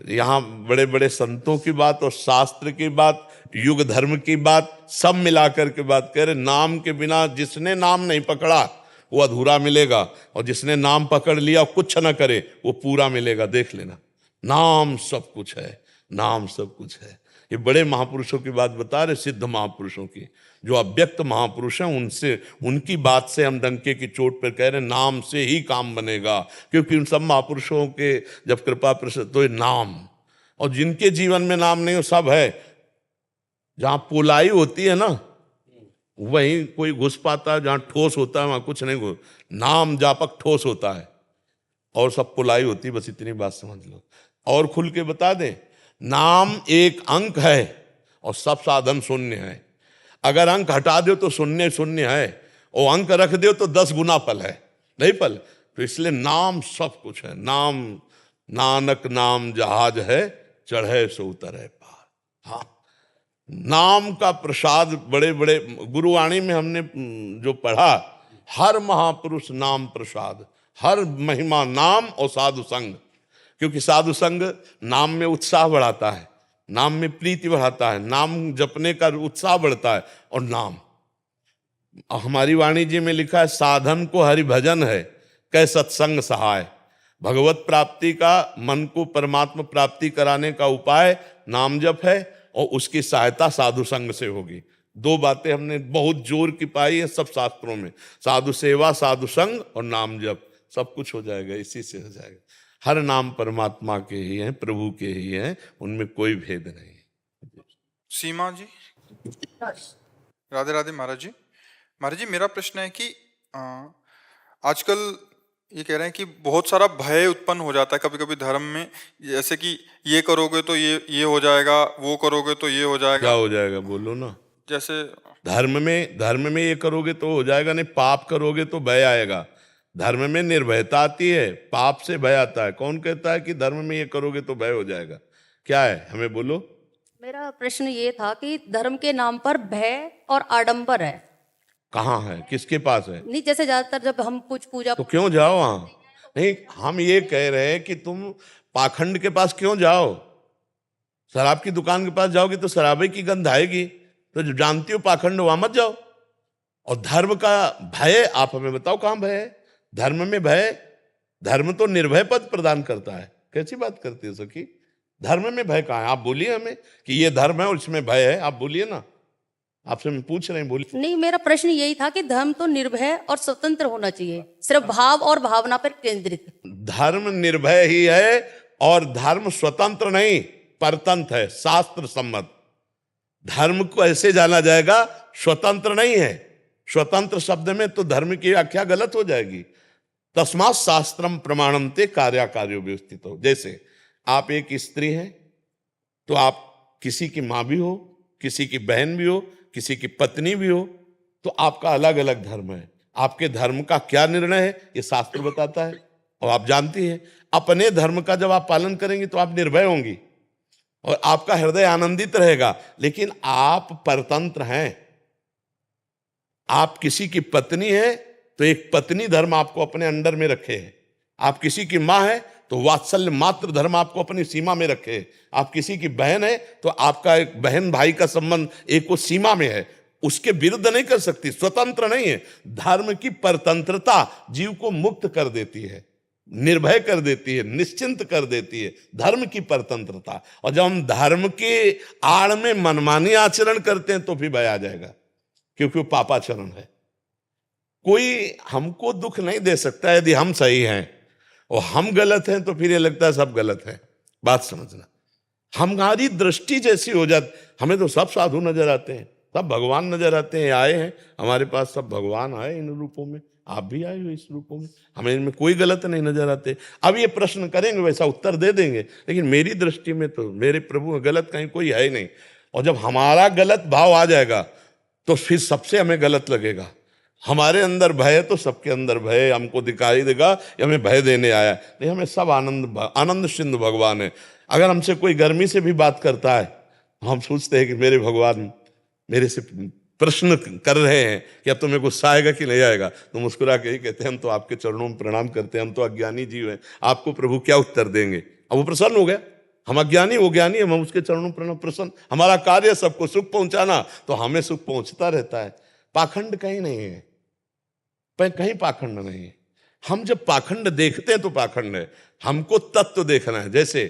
यहाँ बड़े बड़े संतों की बात और शास्त्र की बात, युग धर्म की बात, सब मिलाकर के बात कह रहे। नाम के बिना जिसने नाम नहीं पकड़ा वो अधूरा मिलेगा, और जिसने नाम पकड़ लिया कुछ न करे वो पूरा मिलेगा। देख लेना, नाम सब कुछ है, नाम सब कुछ है। ये बड़े महापुरुषों की बात बता रहे, सिद्ध महापुरुषों की। जो अव्यक्त महापुरुष हैं उनसे, उनकी बात से हम डंके की चोट पर कह रहे हैं, नाम से ही काम बनेगा। क्योंकि उन सब महापुरुषों के जब कृपा प्रसाद, तो ये नाम, और जिनके जीवन में नाम नहीं हो सब है। जहां पोलाई होती है ना, वहीं कोई घुस पाता है। जहां ठोस होता है वहां कुछ नहीं घुस। नाम जापक ठोस होता है और सब पुलाई होती है। बस इतनी बात समझ लो। और खुल के बता दें, नाम एक अंक है और सब साधन शून्य है। अगर अंक हटा दो तो शून्य शून्य है, और अंक रख दो तो 10 गुना फल है, नहीं फल। तो इसलिए नाम सब कुछ है। नाम नानक नाम जहाज है, चढ़े सो उतरे पार। हाँ, नाम का प्रसाद बड़े बड़े गुरुवाणी में हमने जो पढ़ा, हर महापुरुष नाम प्रसाद, हर महिमा नाम और साधु संग। क्योंकि साधु संग नाम में उत्साह बढ़ाता है, नाम में प्रीति बढ़ाता है, नाम जपने का उत्साह बढ़ता है। और नाम हमारी वाणी जी में लिखा है, साधन को हरि भजन है, कै सत्संग सहाय। भगवत प्राप्ति का, मन को परमात्मा प्राप्ति कराने का उपाय नाम जप है, और उसकी सहायता साधु संग से होगी। 2 बातें हमने बहुत जोर की पाई है सब शास्त्रों में, साधु सेवा, साधु संग और नाम जप। सब कुछ हो जाएगा, इसी से हो जाएगा। हर नाम परमात्मा के ही हैं, प्रभु के ही हैं, उनमें कोई भेद नहीं। सीमा जी, राधे राधे महाराज जी। महाराज जी, मेरा प्रश्न है कि आजकल ये कह रहे हैं कि बहुत सारा भय उत्पन्न हो जाता है कभी कभी धर्म में। जैसे कि ये करोगे तो ये हो जाएगा, वो करोगे तो ये हो जाएगा। क्या हो जाएगा बोलो ना। जैसे धर्म में ये करोगे तो हो जाएगा, नहीं पाप करोगे तो भय आएगा। धर्म में निर्भयता आती है, पाप से भय आता है। कौन कहता है कि धर्म में ये करोगे तो भय हो जाएगा? क्या है, हमें बोलो। मेरा प्रश्न ये था कि धर्म के नाम पर भय और आडंबर है। कहाँ है, किसके पास है? नहीं, जैसे ज्यादातर जब हम कुछ पूजा, तो क्यों जाओ वहां? नहीं, हम ये कह रहे हैं कि तुम पाखंड के पास क्यों जाओ? शराब की दुकान के पास जाओगे तो शराबे की गंध आएगी। तो जो जानती हो पाखंड, वहां मत जाओ। और धर्म का भय, आप हमें बताओ कहां भय है? धर्म में भय? धर्म तो निर्भय पद प्रदान करता है। कैसी बात करती है सखी? धर्म में भय कहाँ है? आप बोलिए हमें कि ये धर्म है और इसमें भय है। आप बोलिए ना, आपसे मैं पूछ रहे हैं, बोलिए। नहीं, मेरा प्रश्न यही था कि धर्म तो निर्भय और स्वतंत्र होना चाहिए, सिर्फ भाव और भावना पर केंद्रित। धर्म निर्भय ही है और धर्म स्वतंत्र नहीं, परतंत्र है, शास्त्र सम्मत। धर्म को ऐसे जाना जाएगा, स्वतंत्र नहीं है। स्वतंत्र शब्द में तो धर्म की व्याख्या गलत हो जाएगी। तस्मात् शास्त्रम प्रमाणम ते कार्याकार्यो व्यवस्थित हो। जैसे आप एक स्त्री हैं तो आप किसी की माँ भी हो, किसी की बहन भी हो, किसी की पत्नी भी हो, तो आपका अलग अलग धर्म है। आपके धर्म का क्या निर्णय है ये शास्त्र बताता है और आप जानती हैं। अपने धर्म का जब आप पालन करेंगी तो आप निर्भय होंगी और आपका हृदय आनंदित रहेगा। लेकिन आप परतंत्र हैं। आप किसी की पत्नी है तो एक पत्नी धर्म आपको अपने अंडर में रखे है। आप किसी की माँ है तो वात्सल्य मात्र धर्म आपको अपनी सीमा में रखे। आप किसी की बहन है तो आपका एक बहन भाई का संबंध एक वो सीमा में है, उसके विरुद्ध नहीं कर सकती, स्वतंत्र नहीं है। धर्म की परतंत्रता जीव को मुक्त कर देती है, निर्भय कर देती है, निश्चिंत कर देती है, धर्म की परतंत्रता। और जब हम धर्म के आड़ में मनमानी आचरण करते हैं तो फिर भय आ जाएगा, क्योंकि वो पापाचरण है। कोई हमको दुख नहीं दे सकता यदि हम सही हैं, और हम गलत हैं तो फिर ये लगता है सब गलत है। बात समझना, हमारी दृष्टि जैसी हो जाती, हमें तो सब साधु नजर आते हैं, सब भगवान नजर आते हैं, आए हैं हमारे पास सब भगवान आए इन रूपों में, आप भी आए हो इस रूपों में, हमें इनमें कोई गलत नहीं नजर आते। अब ये प्रश्न करेंगे वैसा उत्तर दे देंगे, लेकिन मेरी दृष्टि में तो मेरे प्रभु में गलत कहीं कोई है ही नहीं। और जब हमारा गलत भाव आ जाएगा तो फिर सबसे हमें गलत लगेगा। हमारे अंदर भय है तो सबके अंदर भय हमको दिखाई देगा, ये हमें भय देने आया है। नहीं, हमें सब आनंद सिंधु भगवान है। अगर हमसे कोई गर्मी से भी बात करता है तो हम सोचते हैं कि मेरे भगवान मेरे से प्रश्न कर रहे हैं कि अब तुम्हें गुस्सा आएगा कि नहीं आएगा। तो मुस्कुरा के ही कहते हैं हम तो आपके चरणों में प्रणाम करते हैं, हम तो अज्ञानी जीव हैं, आपको प्रभु क्या उत्तर देंगे। अब वो प्रसन्न हो गया, हम अज्ञानी वो ज्ञानी, हम उसके चरणों में प्रणाम प्रसन्न। हमारा कार्य सबको सुख पहुंचाना, तो हमें सुख पहुंचता रहता है। पाखंड कहीं नहीं है, कहीं पाखंड नहीं है। हम जब पाखंड देखते हैं तो पाखंड है, हमको तत्व देखना है। जैसे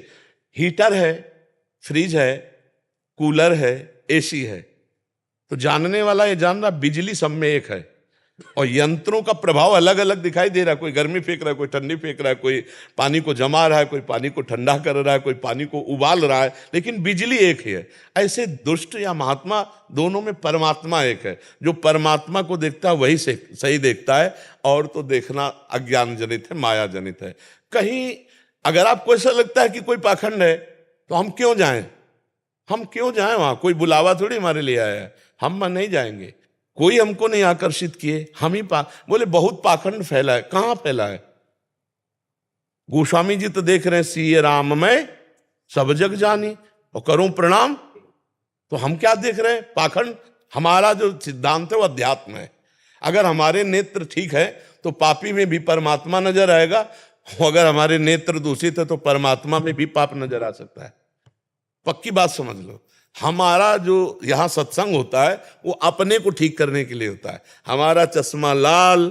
हीटर है, फ्रिज है, कूलर है, एसी है, तो जानने वाला ये जान रहा बिजली सब में एक है, और यंत्रों का प्रभाव अलग अलग दिखाई दे रहा है। कोई गर्मी फेंक रहा है, कोई ठंडी फेंक रहा है, कोई पानी को जमा रहा है, कोई पानी को ठंडा कर रहा है, कोई पानी को उबाल रहा है, लेकिन बिजली एक ही है। ऐसे दुष्ट या महात्मा दोनों में परमात्मा एक है। जो परमात्मा को देखता है वही सही देखता है, और तो देखना अज्ञान जनित है, माया जनित है। कहीं अगर आपको ऐसा लगता है कि कोई पाखंड है तो हम क्यों जाएं, हम क्यों जाएं वहां? कोई बुलावा थोड़ी हमारे लिए आया है, हम नहीं जाएंगे। कोई हमको नहीं आकर्षित किए, हम ही बोले बहुत पाखंड फैला है। कहां फैला है? गोस्वामी जी तो देख रहे हैं सीए राम में सब जग जानी और करूं प्रणाम, तो हम क्या देख रहे हैं? पाखंड। हमारा जो सिद्धांत है वो अध्यात्म है। अगर हमारे नेत्र ठीक है तो पापी में भी परमात्मा नजर आएगा, अगर हमारे नेत्र दूषित है तो परमात्मा में भी पाप नजर आ सकता है। पक्की बात समझ लो। हमारा जो यहाँ सत्संग होता है वो अपने को ठीक करने के लिए होता है। हमारा चश्मा लाल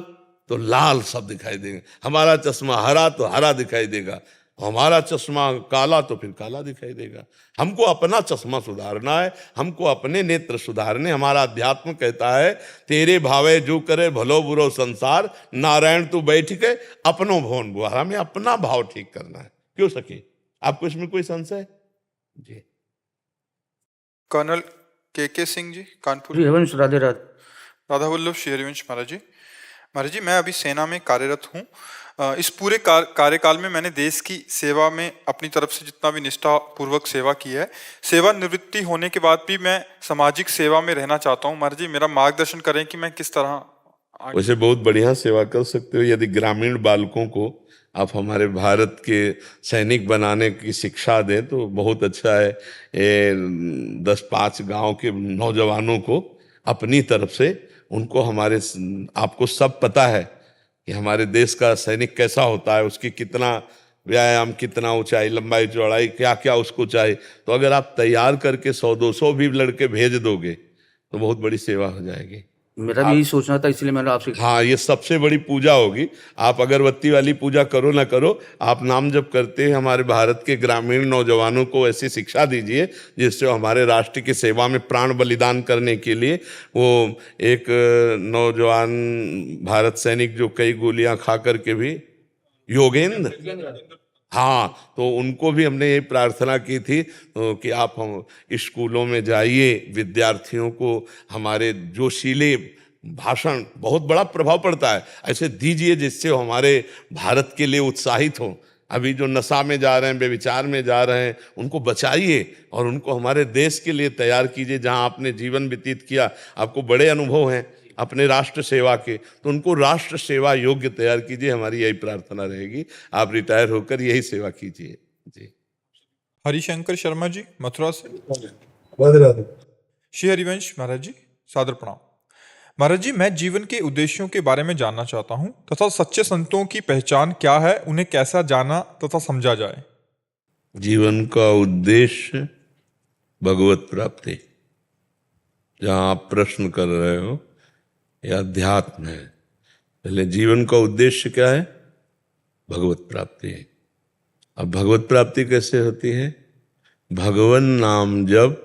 तो लाल सब दिखाई देंगे, हमारा चश्मा हरा तो हरा दिखाई देगा, हमारा चश्मा काला तो फिर काला दिखाई देगा। हमको अपना चश्मा सुधारना है, हमको अपने नेत्र सुधारने। हमारा अध्यात्म कहता है तेरे भावे जो करे भलो बुरो संसार, नारायण तू बैठ के अपनो भवन बुहार। हमें अपना भाव ठीक करना है। क्यों सके? आपको इसमें कोई संशय? जी। कर्नल के सिंह जी, कानपुर। हरिवंश, राधे राधे। राधा वल्लभ श्री हरिवंश महाराज जी। महाराज जी, मैं अभी सेना में कार्यरत हूँ। इस पूरे कार्यकाल में मैंने देश की सेवा में अपनी तरफ से जितना भी निष्ठा पूर्वक सेवा की है। सेवानिवृत्ति होने के बाद भी मैं सामाजिक सेवा में रहना चाहता हूँ। महाराज जी, मेरा मार्गदर्शन करें कि मैं किस तरह वैसे बहुत बढ़िया सेवा कर सकते हो। यदि ग्रामीण बालकों को आप हमारे भारत के सैनिक बनाने की शिक्षा दें तो बहुत अच्छा है। 10-5 गांव के नौजवानों को अपनी तरफ से उनको आपको सब पता है कि हमारे देश का सैनिक कैसा होता है, उसकी कितना व्यायाम, कितना ऊंचाई, लंबाई, चौड़ाई, क्या क्या उसको चाहिए। तो अगर आप तैयार करके 100-200 भी लड़के भेज दोगे तो बहुत बड़ी सेवा हो जाएगी। मेरा भी यही सोचना था, इसलिए मैंने आपसे। हाँ, ये सबसे बड़ी पूजा होगी। आप अगरबत्ती वाली पूजा करो ना करो, आप नाम जप करते हैं हमारे भारत के ग्रामीण नौजवानों को ऐसी शिक्षा दीजिए जिससे हमारे राष्ट्र की सेवा में प्राण बलिदान करने के लिए। वो एक नौजवान भारत सैनिक जो कई गोलियां खा करके भी, योगेंद्र, हाँ, तो उनको भी हमने ये प्रार्थना की थी कि आप हम स्कूलों में जाइए, विद्यार्थियों को हमारे जोशीले भाषण, बहुत बड़ा प्रभाव पड़ता है, ऐसे दीजिए जिससे वो हमारे भारत के लिए उत्साहित हों। अभी जो नशा में जा रहे हैं, बेविचार में जा रहे हैं, उनको बचाइए और उनको हमारे देश के लिए तैयार कीजिए। जहाँ आपने जीवन व्यतीत किया, आपको बड़े अनुभव हैं अपने राष्ट्र सेवा के, तो उनको राष्ट्र सेवा योग्य तैयार कीजिए। हमारी यही प्रार्थना रहेगी। आप रिटायर होकर यही सेवा कीजिए। जी। हरिशंकर शर्मा जी, मथुरा से। राधे राधे। श्री हरिवंश महाराज जी, सादर प्रणाम। महाराज जी, मैं जीवन के उद्देश्यों के बारे में जानना चाहता हूँ तथा सच्चे संतों की पहचान क्या है, उन्हें कैसा जाना तथा समझा जाए। जीवन का उद्देश्य भगवत प्राप्ति, जहाँ आप प्रश्न कर रहे हो, यह अध्यात्म है। पहले जीवन का उद्देश्य क्या है? भगवत प्राप्ति है। अब भगवत प्राप्ति कैसे होती है? भगवन नाम जप,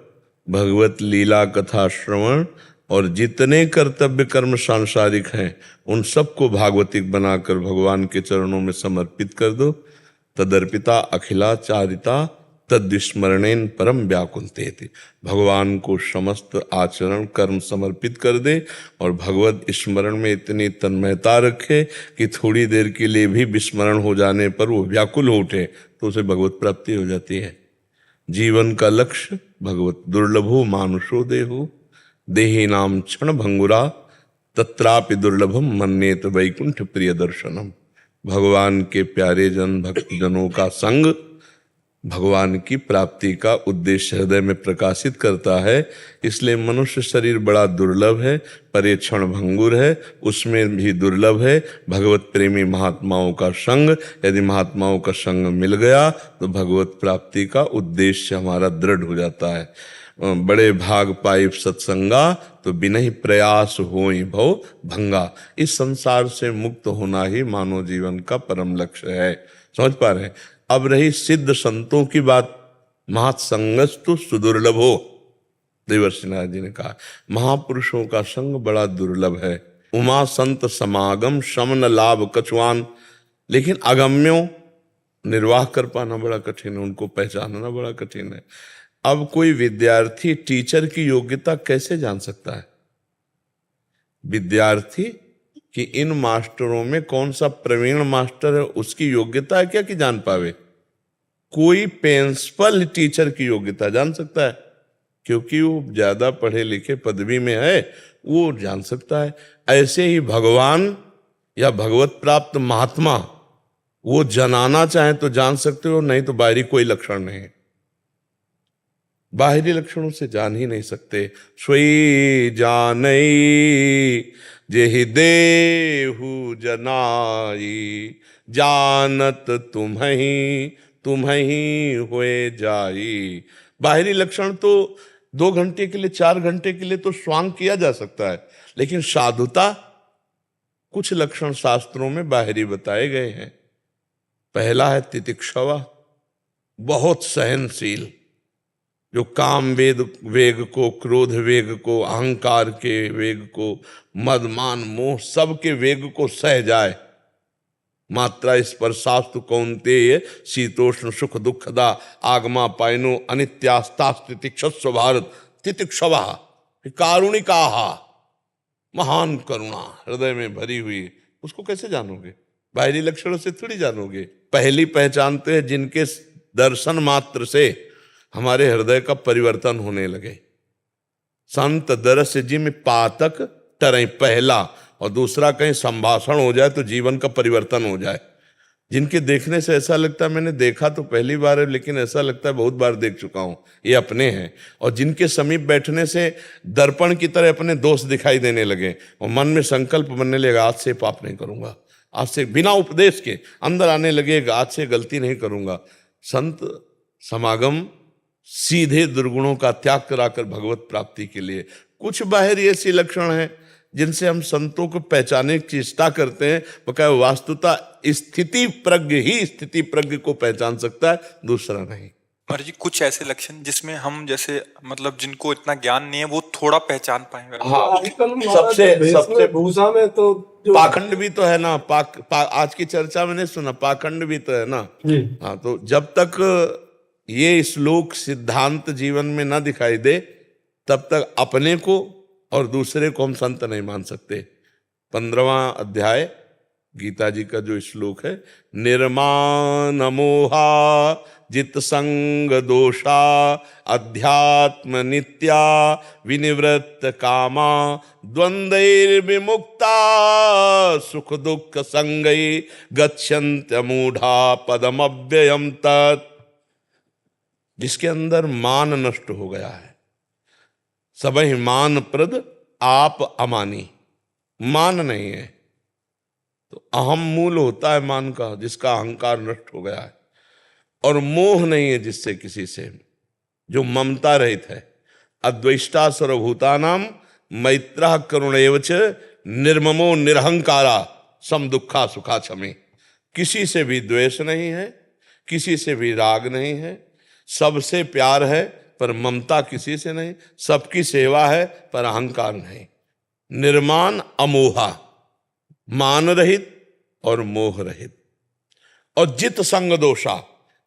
भगवत लीला कथा श्रवण और जितने कर्तव्य कर्म सांसारिक हैं उन सबको भागवतिक बनाकर भगवान के चरणों में समर्पित कर दो। तदर्पिता अखिला चारिता तद्विस्मरणेन परम व्याकुलते। भगवान को समस्त आचरण कर्म समर्पित कर दे और भगवत स्मरण में इतनी तन्मयता रखे कि थोड़ी देर के लिए भी विस्मरण हो जाने पर वो व्याकुल हो उठे, तो उसे भगवत प्राप्ति हो जाती है। जीवन का लक्ष्य भगवत दुर्लभो मानुषो देहो देही नाम क्षण भंगुरा तत्रापि दुर्लभम मन्येत वैकुंठ प्रिय दर्शनम। भगवान के प्यारे जन भक्तजनों का संग भगवान की प्राप्ति का उद्देश्य हृदय में प्रकाशित करता है। इसलिए मनुष्य शरीर बड़ा दुर्लभ है, पर ये क्षण भंगुर है, उसमें भी दुर्लभ है भगवत प्रेमी महात्माओं का संग। यदि महात्माओं का संग मिल गया तो भगवत प्राप्ति का उद्देश्य हमारा दृढ़ हो जाता है। बड़े भाग पाइप सत्संगा तो बिना ही प्रयास होई भव भंगा। इस संसार से मुक्त होना ही मानव जीवन का परम लक्ष्य है। समझ पा रहे हैं? अब रही सिद्ध संतों की बात। महासंगस्तु सुदुर्लभो, देवर्षि नारद जी ने कहा महापुरुषों का संग बड़ा दुर्लभ है। उमा संत समागम शमन लाभ कछुआन, लेकिन अगम्यों निर्वाह कर पाना बड़ा कठिन है, उनको पहचानना बड़ा कठिन है। अब कोई विद्यार्थी टीचर की योग्यता कैसे जान सकता है? विद्यार्थी कि इन मास्टरों में कौन सा प्रवीण मास्टर है, उसकी योग्यता है क्या कि जान पावे? कोई प्रिंसिपल टीचर की योग्यता जान सकता है, क्योंकि वो ज्यादा पढ़े लिखे पदवी में है, वो जान सकता है। ऐसे ही भगवान या भगवत प्राप्त महात्मा वो जनाना चाहे तो जान सकते हो, नहीं तो बाहरी कोई लक्षण नहीं है। बाहरी लक्षणों से जान ही नहीं सकते। स्वई जानई जेहि देहु जनाई, जानत तुम्हें होए जाई। बाहरी लक्षण तो 2 घंटे के लिए 4 घंटे के लिए तो स्वांग किया जा सकता है, लेकिन साधुता कुछ लक्षण शास्त्रों में बाहरी बताए गए हैं। पहला है तितिक्षवा, बहुत सहनशील, जो काम वेग को, क्रोध वेग को, अहंकार के वेग को, मद मान मोह सबके वेग को सह जाए। मात्रा स्पर्शास्तु कौन्तेय शीतोष्ण सुख दुखदा आगमा पायनो अनित्यास्तास्तितिक्षस्व भारत। तितिक्षवा कारुणिका, महान करुणा हृदय में भरी हुई, उसको कैसे जानोगे? बाहरी लक्षणों से थोड़ी जानोगे। पहली पहचानते हैं जिनके दर्शन मात्र से हमारे हृदय का परिवर्तन होने लगे। संत दरस जिम पातक तरह पहला, और दूसरा कहीं संभाषण हो जाए तो जीवन का परिवर्तन हो जाए। जिनके देखने से ऐसा लगता है मैंने देखा तो पहली बार है, लेकिन ऐसा लगता है बहुत बार देख चुका हूं, ये अपने हैं। और जिनके समीप बैठने से दर्पण की तरह अपने दोस्त दिखाई देने लगे और मन में संकल्प बनने लगा आज से पाप नहीं करूंगा, आज से बिना उपदेश के अंदर आने लगेगा आज से गलती नहीं करूंगा। संत समागम सीधे दुर्गुणों का त्याग कराकर भगवत प्राप्ति के लिए। कुछ बाहरी ऐसी लक्षण हैं जिनसे हम संतों को पहचानने की चेष्टा करते हैं, बकाया वास्तुता स्थिति प्रज्ञ ही स्थिति प्रज्ञ को पहचान सकता है, दूसरा नहीं। महाराज जी, कुछ ऐसे लक्षण जिसमें हम जैसे मतलब जिनको इतना ज्ञान नहीं है वो थोड़ा पहचान पाएंगे। हाँ, सबसे भूसा में तो पाखंड भी तो है ना। आज की चर्चा में नहीं सुना, पाखंड भी तो है ना। हाँ, तो जब तक ये श्लोक सिद्धांत जीवन में ना दिखाई दे तब तक अपने को और दूसरे को हम संत नहीं मान सकते। 15वां अध्याय गीता जी का जो श्लोक है, निर्माण मोहा जित संग दोषा अध्यात्म नित्या विनिवृत्त कामा द्वंद्वैर विमुक्ता सुख दुख संगै गच्छन्त मूढ़ा पदम अव्ययम तत्। जिसके अंदर मान नष्ट हो गया है, सबहि मान प्रद आप अमानी, मान नहीं है। तो अहम मूल होता है मान का, जिसका अहंकार नष्ट हो गया है, और मोह नहीं है जिससे किसी से, जो ममता रहित है। अद्वेष्टा सर्वभूतानाम मैत्रः करुण एव च निर्ममो निरहंकारा सम दुखा सुखा क्षमे। किसी से भी द्वेष नहीं है, किसी से भी राग नहीं है, सबसे प्यार है पर ममता किसी से नहीं, सबकी सेवा है पर अहंकार नहीं। निर्माण अमोहा, मान रहित और मोह रहित। और जित संग दोषा,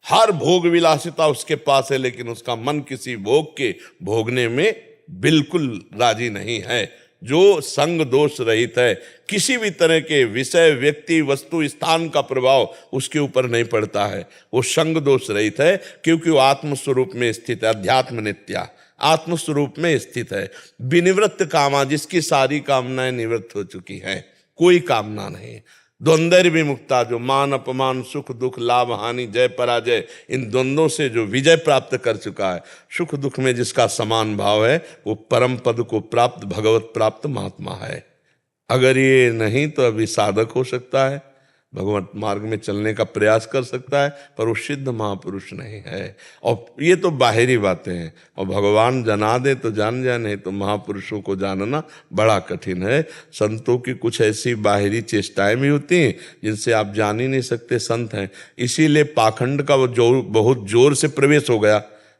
हर भोग विलासिता उसके पास है, लेकिन उसका मन किसी भोग के भोगने में बिल्कुल राजी नहीं है। जो संग दोष रहित है, किसी भी तरह के विषय, व्यक्ति, वस्तु, स्थान का प्रभाव उसके ऊपर नहीं पड़ता है, वो संग दोष रहित है, क्योंकि वो आत्मस्वरूप में स्थित है। अध्यात्म नित्या आत्मस्वरूप में स्थित है। विनिवृत्त कामा, जिसकी सारी कामनाएं निवृत्त हो चुकी हैं, कोई कामना नहीं। द्वंद्व विमुक्ता, जो मान अपमान, सुख दुख, लाभ हानि, जय पराजय, इन द्वंद्वों से जो विजय प्राप्त कर चुका है, सुख दुख में जिसका समान भाव है, वो परम पद को प्राप्त, भगवत प्राप्त महात्मा है। अगर ये नहीं तो अभी साधक हो सकता है, भगवत मार्ग में चलने का प्रयास कर सकता है, पर वो सिद्ध महापुरुष नहीं है। और ये तो बाहरी बातें हैं, और भगवान जना दे तो जान जाए, नहीं तो महापुरुषों को जानना बड़ा कठिन है। संतों की कुछ ऐसी बाहरी चेष्टाएं भी होती हैं जिनसे आप जान ही नहीं सकते संत हैं। इसीलिए पाखंड का वो जोर, बहुत जोर से प्रवेश हो गया,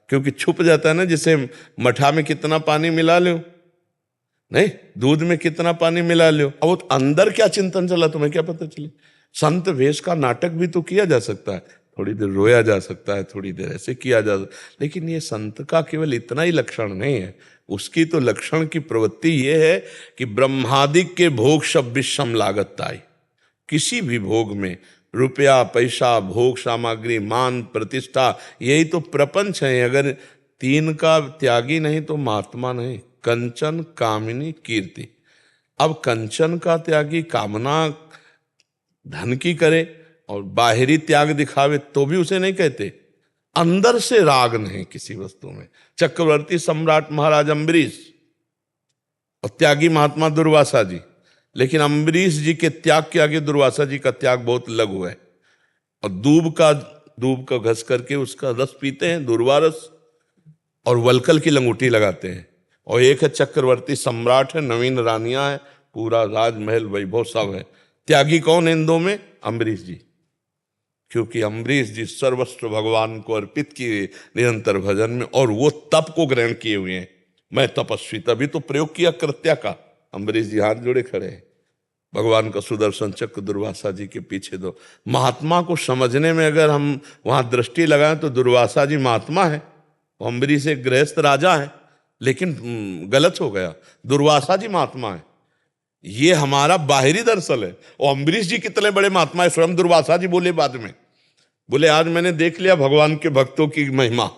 क्योंकि छुप जाता है ना। जैसे मठा में कितना पानी मिला लो, नहीं, दूध में कितना पानी मिला लो, अब वो अंदर क्या चिंतन चला तुम्हें क्या पता चले। संत वेश का नाटक भी तो किया जा सकता है, थोड़ी देर रोया जा सकता है, थोड़ी देर ऐसे किया जा सकता है, लेकिन ये संत का केवल इतना ही लक्षण नहीं है। उसकी तो लक्षण की प्रवृत्ति ये है कि ब्रह्मादिक के भोग सब विषम लागत आई। किसी भी भोग में रुपया, पैसा, भोग सामग्री, मान, प्रतिष्ठा, यही तो प्रपंच है। अगर तीन का त्यागी नहीं तो महात्मा नहीं। कंचन, कामिनी, कीर्ति। अब कंचन का त्यागी कामना धन की करे और बाहरी त्याग दिखावे तो भी उसे नहीं कहते। अंदर से राग नहीं किसी वस्तु में। चक्रवर्ती सम्राट महाराज अम्बरीश और त्यागी महात्मा दुर्वासा जी, लेकिन अम्बरीश जी के त्याग के आगे दुर्वासा जी का त्याग बहुत लघु है। और दूब का घस करके उसका रस पीते हैं, दुर्वा रस, और वलकल की लंगूटी लगाते हैं। और एक है चक्रवर्ती सम्राट है, नवीन रानियां है, पूरा राजमहल वैभव सब है। त्यागी कौन है इन दो में? अम्बरीश जी। क्योंकि अम्बरीश जी सर्वस्व भगवान को अर्पित किए निरंतर भजन में, और वो तप को ग्रहण किए हुए हैं। मैं तपस्वी, तभी तो प्रयोग किया कृत्या का। अम्बरीश जी हाथ जोड़े खड़े हैं। भगवान का सुदर्शन चक्र दुर्वासा जी के पीछे दो। महात्मा को समझने में अगर हम वहां दृष्टि लगाएं तो दुर्वासा जी महात्मा है, अम्बरीश एक गृहस्थ राजा है, लेकिन गलत हो गया। दुर्वासा जी महात्मा है, ये हमारा बाहरी दर्शन है। और अम्बरीश जी कितने बड़े महात्मा है। स्वयं दुर्वासा जी बोले बाद में, बोले आज मैंने देख लिया भगवान के भक्तों की महिमा।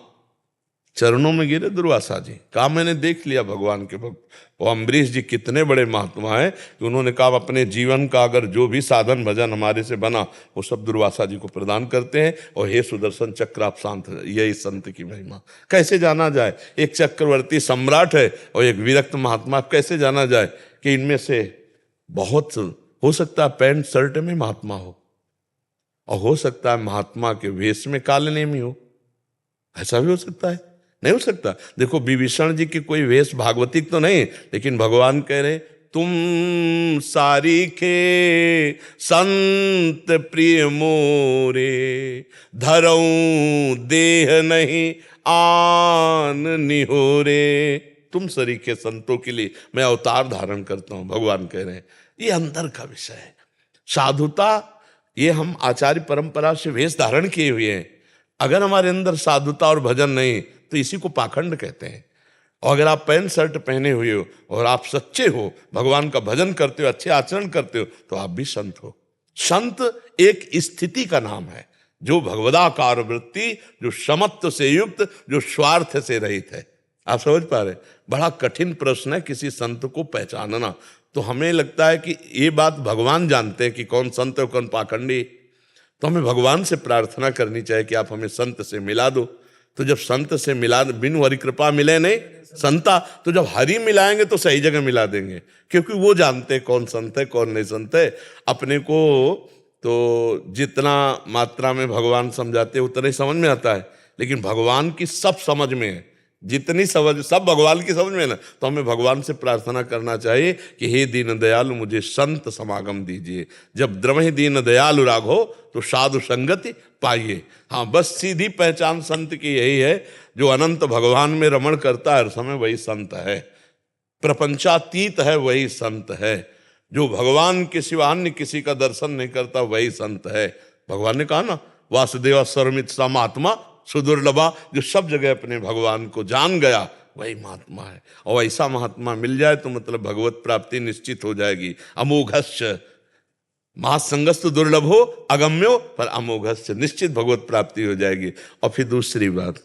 चरणों में गिरे दुर्वासा जी, कहा मैंने देख लिया भगवान के भक्त। और अम्बरीश जी कितने बड़े महात्मा हैं कि उन्होंने कहा अपने जीवन का अगर जो भी साधन भजन हमारे से बना वो सब दुर्वासा जी को प्रदान करते हैं। और हे सुदर्शन चक्र आप शांत, यही संत की महिमा। कैसे जाना जाए? एक चक्रवर्ती सम्राट है और एक विरक्त महात्मा, कैसे जाना जाए कि इनमें से बहुत हो सकता है पैंट शर्ट में महात्मा हो, और हो सकता है महात्मा के वेश में काले नेमी हो। ऐसा भी हो सकता है, नहीं हो सकता? देखो विभीषण जी की कोई वेश भागवतिक तो नहीं, लेकिन भगवान कह रहे तुम सारीखे संत प्रिय मोरे, धरऊं देह नहीं आन निहोरे। तुम सरीखे संतों के लिए मैं अवतार धारण करता हूं, भगवान कह रहे हैं। ये अंदर का विषय है। साधुता ये हम आचार्य परंपरा से वेश धारण किए हुए हैं। अगर हमारे अंदर साधुता और भजन नहीं तो इसी को पाखंड कहते हैं। और अगर आप पैंट शर्ट पहने हुए हो और आप सच्चे हो, भगवान का भजन करते हो, अच्छे आचरण करते हो, तो आप भी संत हो। संत एक स्थिति का नाम है, जो भगवदाकार वृत्ति, जो समत्व से युक्त, जो स्वार्थ से रहित है। आप समझ पा रहे? बड़ा कठिन प्रश्न है किसी संत को पहचानना। तो हमें लगता है कि ये बात भगवान जानते हैं कि कौन संत है कौन पाखंडी। तो हमें भगवान से प्रार्थना करनी चाहिए कि आप हमें संत से मिला दो। तो जब संत से मिला, बिनु हरि कृपा मिले नहीं संता, तो जब हरि मिलाएंगे तो सही जगह मिला देंगे, क्योंकि वो जानते कौन संत है कौन नहीं संत है। अपने को तो जितना मात्रा में भगवान समझाते उतना ही समझ में आता है, लेकिन भगवान की सब समझ में है, जितनी समझ सब भगवान की समझ में है ना, तो हमें भगवान से प्रार्थना करना चाहिए कि हे दीन दयालु मुझे संत समागम दीजिए। जब द्रवहि दीन दयालु राघो तो साधु संगति पाइए। हाँ, बस सीधी पहचान संत की यही है, जो अनंत भगवान में रमण करता है हर समय वही संत है, प्रपंचातीत है वही संत है, जो भगवान के सिवा अन्य किसी का दर्शन नहीं करता वही संत है। भगवान ने कहा ना, वासुदेव सर्वमित समात्मा सुदुर्लभा, जो सब जगह अपने भगवान को जान गया वही महात्मा है। और ऐसा महात्मा मिल जाए तो मतलब भगवत प्राप्ति निश्चित हो जाएगी। अमोघस्य महासंगस्त दुर्लभो अगम्यो पर अमोघस्य, निश्चित भगवत प्राप्ति हो जाएगी। और फिर दूसरी बात,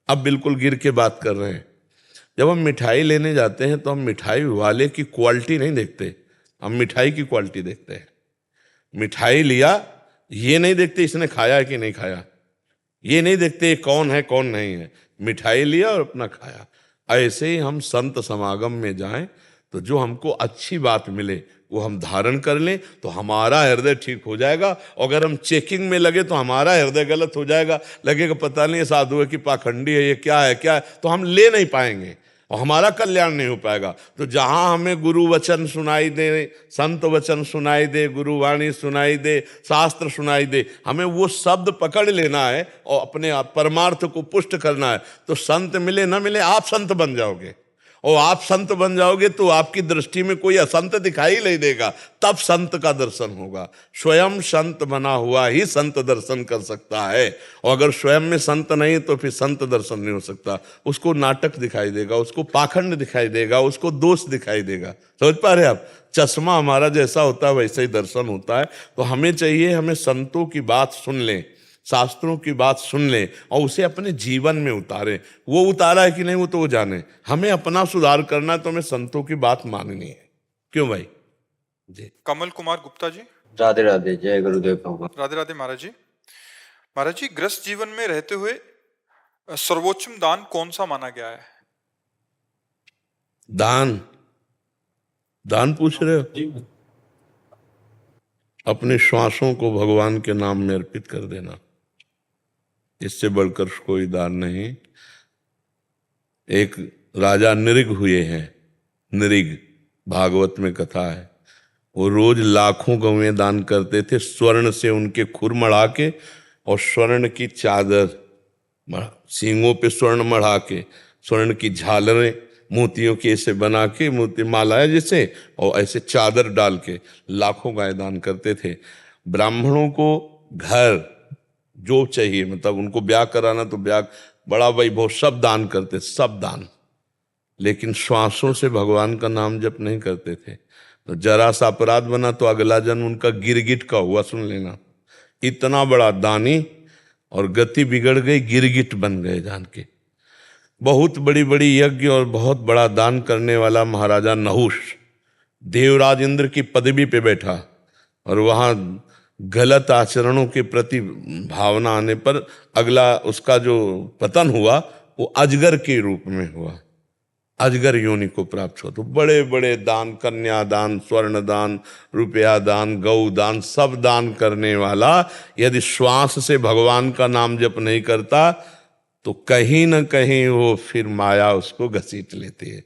अब बिल्कुल गिर के बात कर रहे हैं, जब हम मिठाई लेने जाते हैं तो हम मिठाई वाले की क्वालिटी नहीं देखते, हम मिठाई की क्वालिटी देखते हैं। मिठाई लिया ये नहीं देखते इसने खाया है कि नहीं खाया, ये नहीं देखते कौन है कौन नहीं है, मिठाई लिया और अपना खाया। ऐसे ही हम संत समागम में जाएं तो जो हमको अच्छी बात मिले वो हम धारण कर लें तो हमारा हृदय ठीक हो जाएगा। अगर हम चेकिंग में लगे तो हमारा हृदय गलत हो जाएगा, लगेगा पता नहीं साधु है कि पाखंडी है, ये क्या है क्या है, तो हम ले नहीं पाएंगे और हमारा कल्याण नहीं हो पाएगा। तो जहां हमें गुरु वचन सुनाई दे, संत वचन सुनाई दे, गुरुवाणी सुनाई दे, शास्त्र सुनाई दे, हमें वो शब्द पकड़ लेना है और अपने परमार्थ को पुष्ट करना है। तो संत मिले ना मिले आप संत बन जाओगे, और आप संत बन जाओगे तो आपकी दृष्टि में कोई असंत दिखाई नहीं देगा, तब संत का दर्शन होगा। स्वयं संत बना हुआ ही संत दर्शन कर सकता है, और अगर स्वयं में संत नहीं तो फिर संत दर्शन नहीं हो सकता। उसको नाटक दिखाई देगा, उसको पाखंड दिखाई देगा, उसको दोष दिखाई देगा। समझ पा रहे आप? चश्मा हमारा जैसा होता है वैसे ही दर्शन होता है। तो हमें चाहिए, हमें संतों की बात सुन लें, शास्त्रों की बात सुन लें और उसे अपने जीवन में उतारें। वो उतारा है कि नहीं वो तो वो जाने, हमें अपना सुधार करना है तो हमें संतों की बात माननी है। क्यों भाई जी? कमल कुमार गुप्ता जी। राधे राधे, जय गुरुदेव भगवान। राधे राधे महाराज जी। महाराज जी, गृहस्थ जीवन में रहते हुए सर्वोच्चम दान कौन सा माना गया है? दान दान पूछ रहे हो? अपने श्वासों को भगवान के नाम में अर्पित कर देना, इससे बढ़कर कोई दान नहीं। एक राजा निरिग हुए हैं, निरिग भागवत में कथा है, वो रोज लाखों गवें दान करते थे, स्वर्ण से उनके खुर मढ़ा के और स्वर्ण की चादर, सींगों पे स्वर्ण मढ़ा के, स्वर्ण की झालरें मोतियों की ऐसे बना के, मोती माला है जैसे, और ऐसे चादर डाल के लाखों गाय दान करते थे। ब्राह्मणों को घर जो चाहिए, मतलब उनको ब्याह कराना तो ब्याह, बड़ा वैभव, सब दान करते, सब दान, लेकिन श्वासों से भगवान का नाम जप नहीं करते थे। तो जरा सा अपराध बना तो अगला जन्म उनका गिरगिट का हुआ, सुन लेना। इतना बड़ा दानी और गति बिगड़ गई, गिरगिट बन गए जान के। बहुत बड़ी बड़ी यज्ञ और बहुत बड़ा दान करने वाला महाराजा नहुष देवराज इंद्र की पदवी पे बैठा, और वहाँ गलत आचरणों के प्रति भावना आने पर अगला उसका जो पतन हुआ वो अजगर के रूप में हुआ, अजगर योनि को प्राप्त हुआ। तो बड़े बड़े दान, कन्यादान, स्वर्ण दान, रुपया दान, गौ दान, सब दान करने वाला यदि श्वास से भगवान का नाम जप नहीं करता तो कहीं ना कहीं वो फिर माया उसको घसीट लेती है।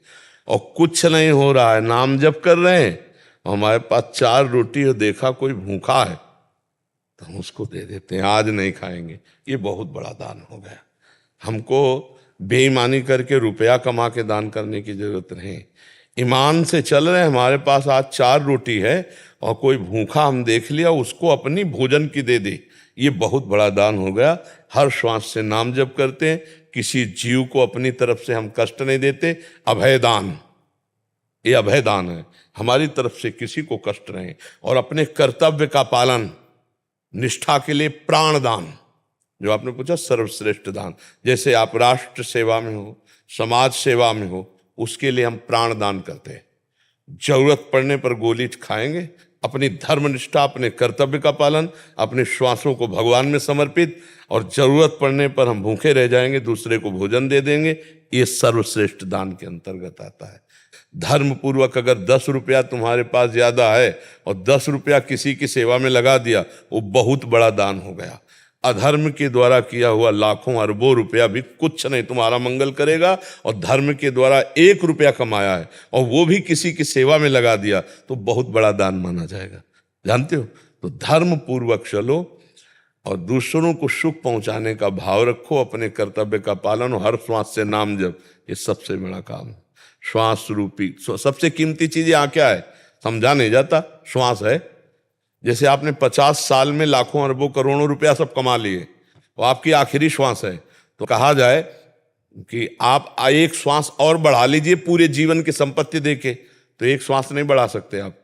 और कुछ नहीं हो रहा है, नाम जप कर रहे हैं, हमारे पास 4 रोटी और देखा कोई भूखा है तो हम उसको दे देते हैं, आज नहीं खाएंगे। ये बहुत बड़ा दान हो गया। हमको बेईमानी करके रुपया कमा के दान करने की जरूरत नहीं। ईमान से चल रहे हैं, हमारे पास आज 4 रोटी है और कोई भूखा हम देख लिया, उसको अपनी भोजन की दे दे, ये बहुत बड़ा दान हो गया। हर श्वास से नाम जप करते हैं, किसी जीव को अपनी तरफ से हम कष्ट नहीं देते। अभय दान, ये अभय दान है, हमारी तरफ से किसी को कष्ट नहीं। और अपने कर्तव्य का पालन, निष्ठा के लिए प्राण दान, जो आपने पूछा सर्वश्रेष्ठ दान। जैसे आप राष्ट्र सेवा में हो, समाज सेवा में हो, उसके लिए हम प्राण दान करते हैं। जरूरत पड़ने पर गोली खाएंगे, अपनी धर्मनिष्ठा, अपने कर्तव्य का पालन, अपने श्वासों को भगवान में समर्पित, और जरूरत पड़ने पर हम भूखे रह जाएंगे, दूसरे को भोजन दे देंगे, ये सर्वश्रेष्ठ दान के अंतर्गत आता है। धर्म पूर्वक अगर 10 रुपया तुम्हारे पास ज्यादा है और 10 रुपया किसी की सेवा में लगा दिया, वो बहुत बड़ा दान हो गया। अधर्म के द्वारा किया हुआ लाखों अरबों रुपया भी कुछ नहीं तुम्हारा मंगल करेगा, और धर्म के द्वारा 1 रुपया कमाया है और वो भी किसी की सेवा में लगा दिया तो बहुत बड़ा दान माना जाएगा। जानते हो? तो धर्म पूर्वक चलो और दूसरों को सुख पहुंचाने का भाव रखो, अपने कर्तव्य का पालन, और हर श्वास से नाम जप, ये सबसे बड़ा काम है। श्वास रूपी सबसे कीमती चीज यहाँ क्या है समझा नहीं जाता, श्वास है। जैसे आपने 50 साल में लाखों अरबों करोड़ों रुपया सब कमा लिए, वो आपकी आखिरी श्वास है, तो कहा जाए कि आप एक श्वास और बढ़ा लीजिए पूरे जीवन की संपत्ति देके, तो एक श्वास नहीं बढ़ा सकते आप।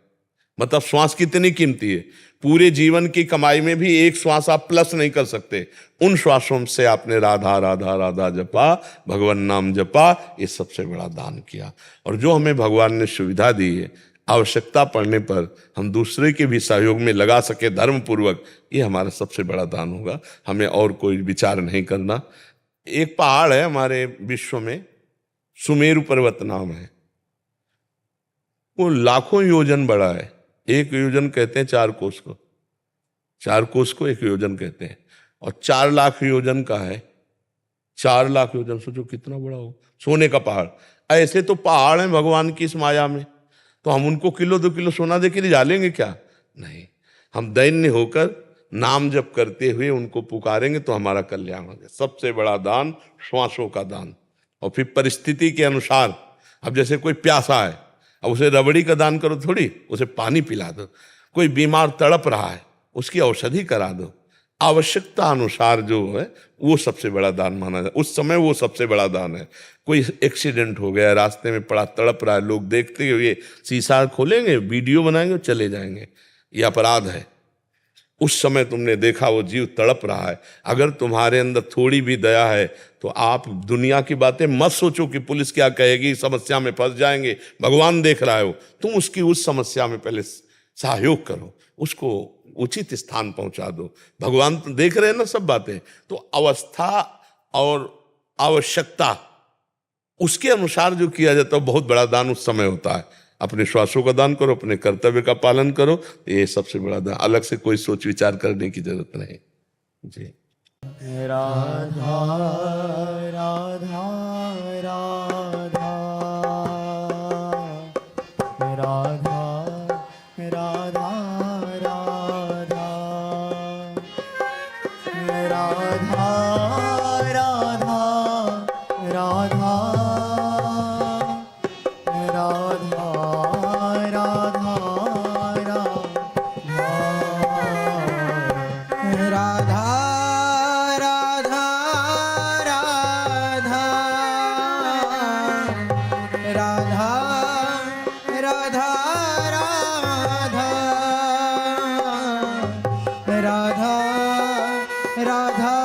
मतलब श्वास कितनी कीमती है, पूरे जीवन की कमाई में भी एक श्वास आप प्लस नहीं कर सकते। उन श्वासों से आपने राधा राधा राधा जपा, भगवान नाम जपा, ये सबसे बड़ा दान किया। और जो हमें भगवान ने सुविधा दी है, आवश्यकता पड़ने पर हम दूसरे के भी सहयोग में लगा सके धर्म पूर्वक, ये हमारा सबसे बड़ा दान होगा। हमें और कोई विचार नहीं करना। एक पहाड़ है हमारे विश्व में, सुमेरु पर्वत नाम है, वो लाखों योजन बड़ा है। 1 योजन कहते हैं 4 कोस को, 4 कोस को 1 योजन कहते हैं, और 4 लाख योजन का है। 4 लाख योजन सोचो कितना बड़ा हो, सोने का पहाड़। ऐसे तो पहाड़ है भगवान की इस माया में, तो हम उनको किलो 2 किलो सोना दे के ले जा लेंगे क्या? नहीं, हम दैन्य होकर नाम जप करते हुए उनको पुकारेंगे तो हमारा कल्याण होगा। सबसे बड़ा दान श्वासों का दान। और फिर परिस्थिति के अनुसार, अब जैसे कोई प्यासा है, अब उसे रबड़ी का दान करो थोड़ी, उसे पानी पिला दो। कोई बीमार तड़प रहा है, उसकी औषधि करा दो। आवश्यकता अनुसार जो है वो सबसे बड़ा दान माना जाए, उस समय वो सबसे बड़ा दान है। कोई एक्सीडेंट हो गया, रास्ते में पड़ा तड़प रहा है, लोग देखते हुए शीशा खोलेंगे, वीडियो बनाएंगे और चले जाएंगे, ये अपराध है। उस समय तुमने देखा वो जीव तड़प रहा है, अगर तुम्हारे अंदर थोड़ी भी दया है तो आप दुनिया की बातें मत सोचो कि पुलिस क्या कहेगी, समस्या में फंस जाएंगे। भगवान देख रहा है वो, तुम उसकी उस समस्या में पहले सहयोग करो, उसको उचित स्थान पहुंचा दो। भगवान तो देख रहे हैं ना सब बातें। तो अवस्था और आवश्यकता उसके अनुसार जो किया जाता है बहुत बड़ा दान उस समय होता है। अपने श्वासों का दान करो, अपने कर्तव्य का पालन करो, ये सबसे बड़ा दान। अलग से कोई सोच विचार करने की जरूरत नहीं जी। राधा राधा राधा राधा राधा राधा राधा राधा राधा राधा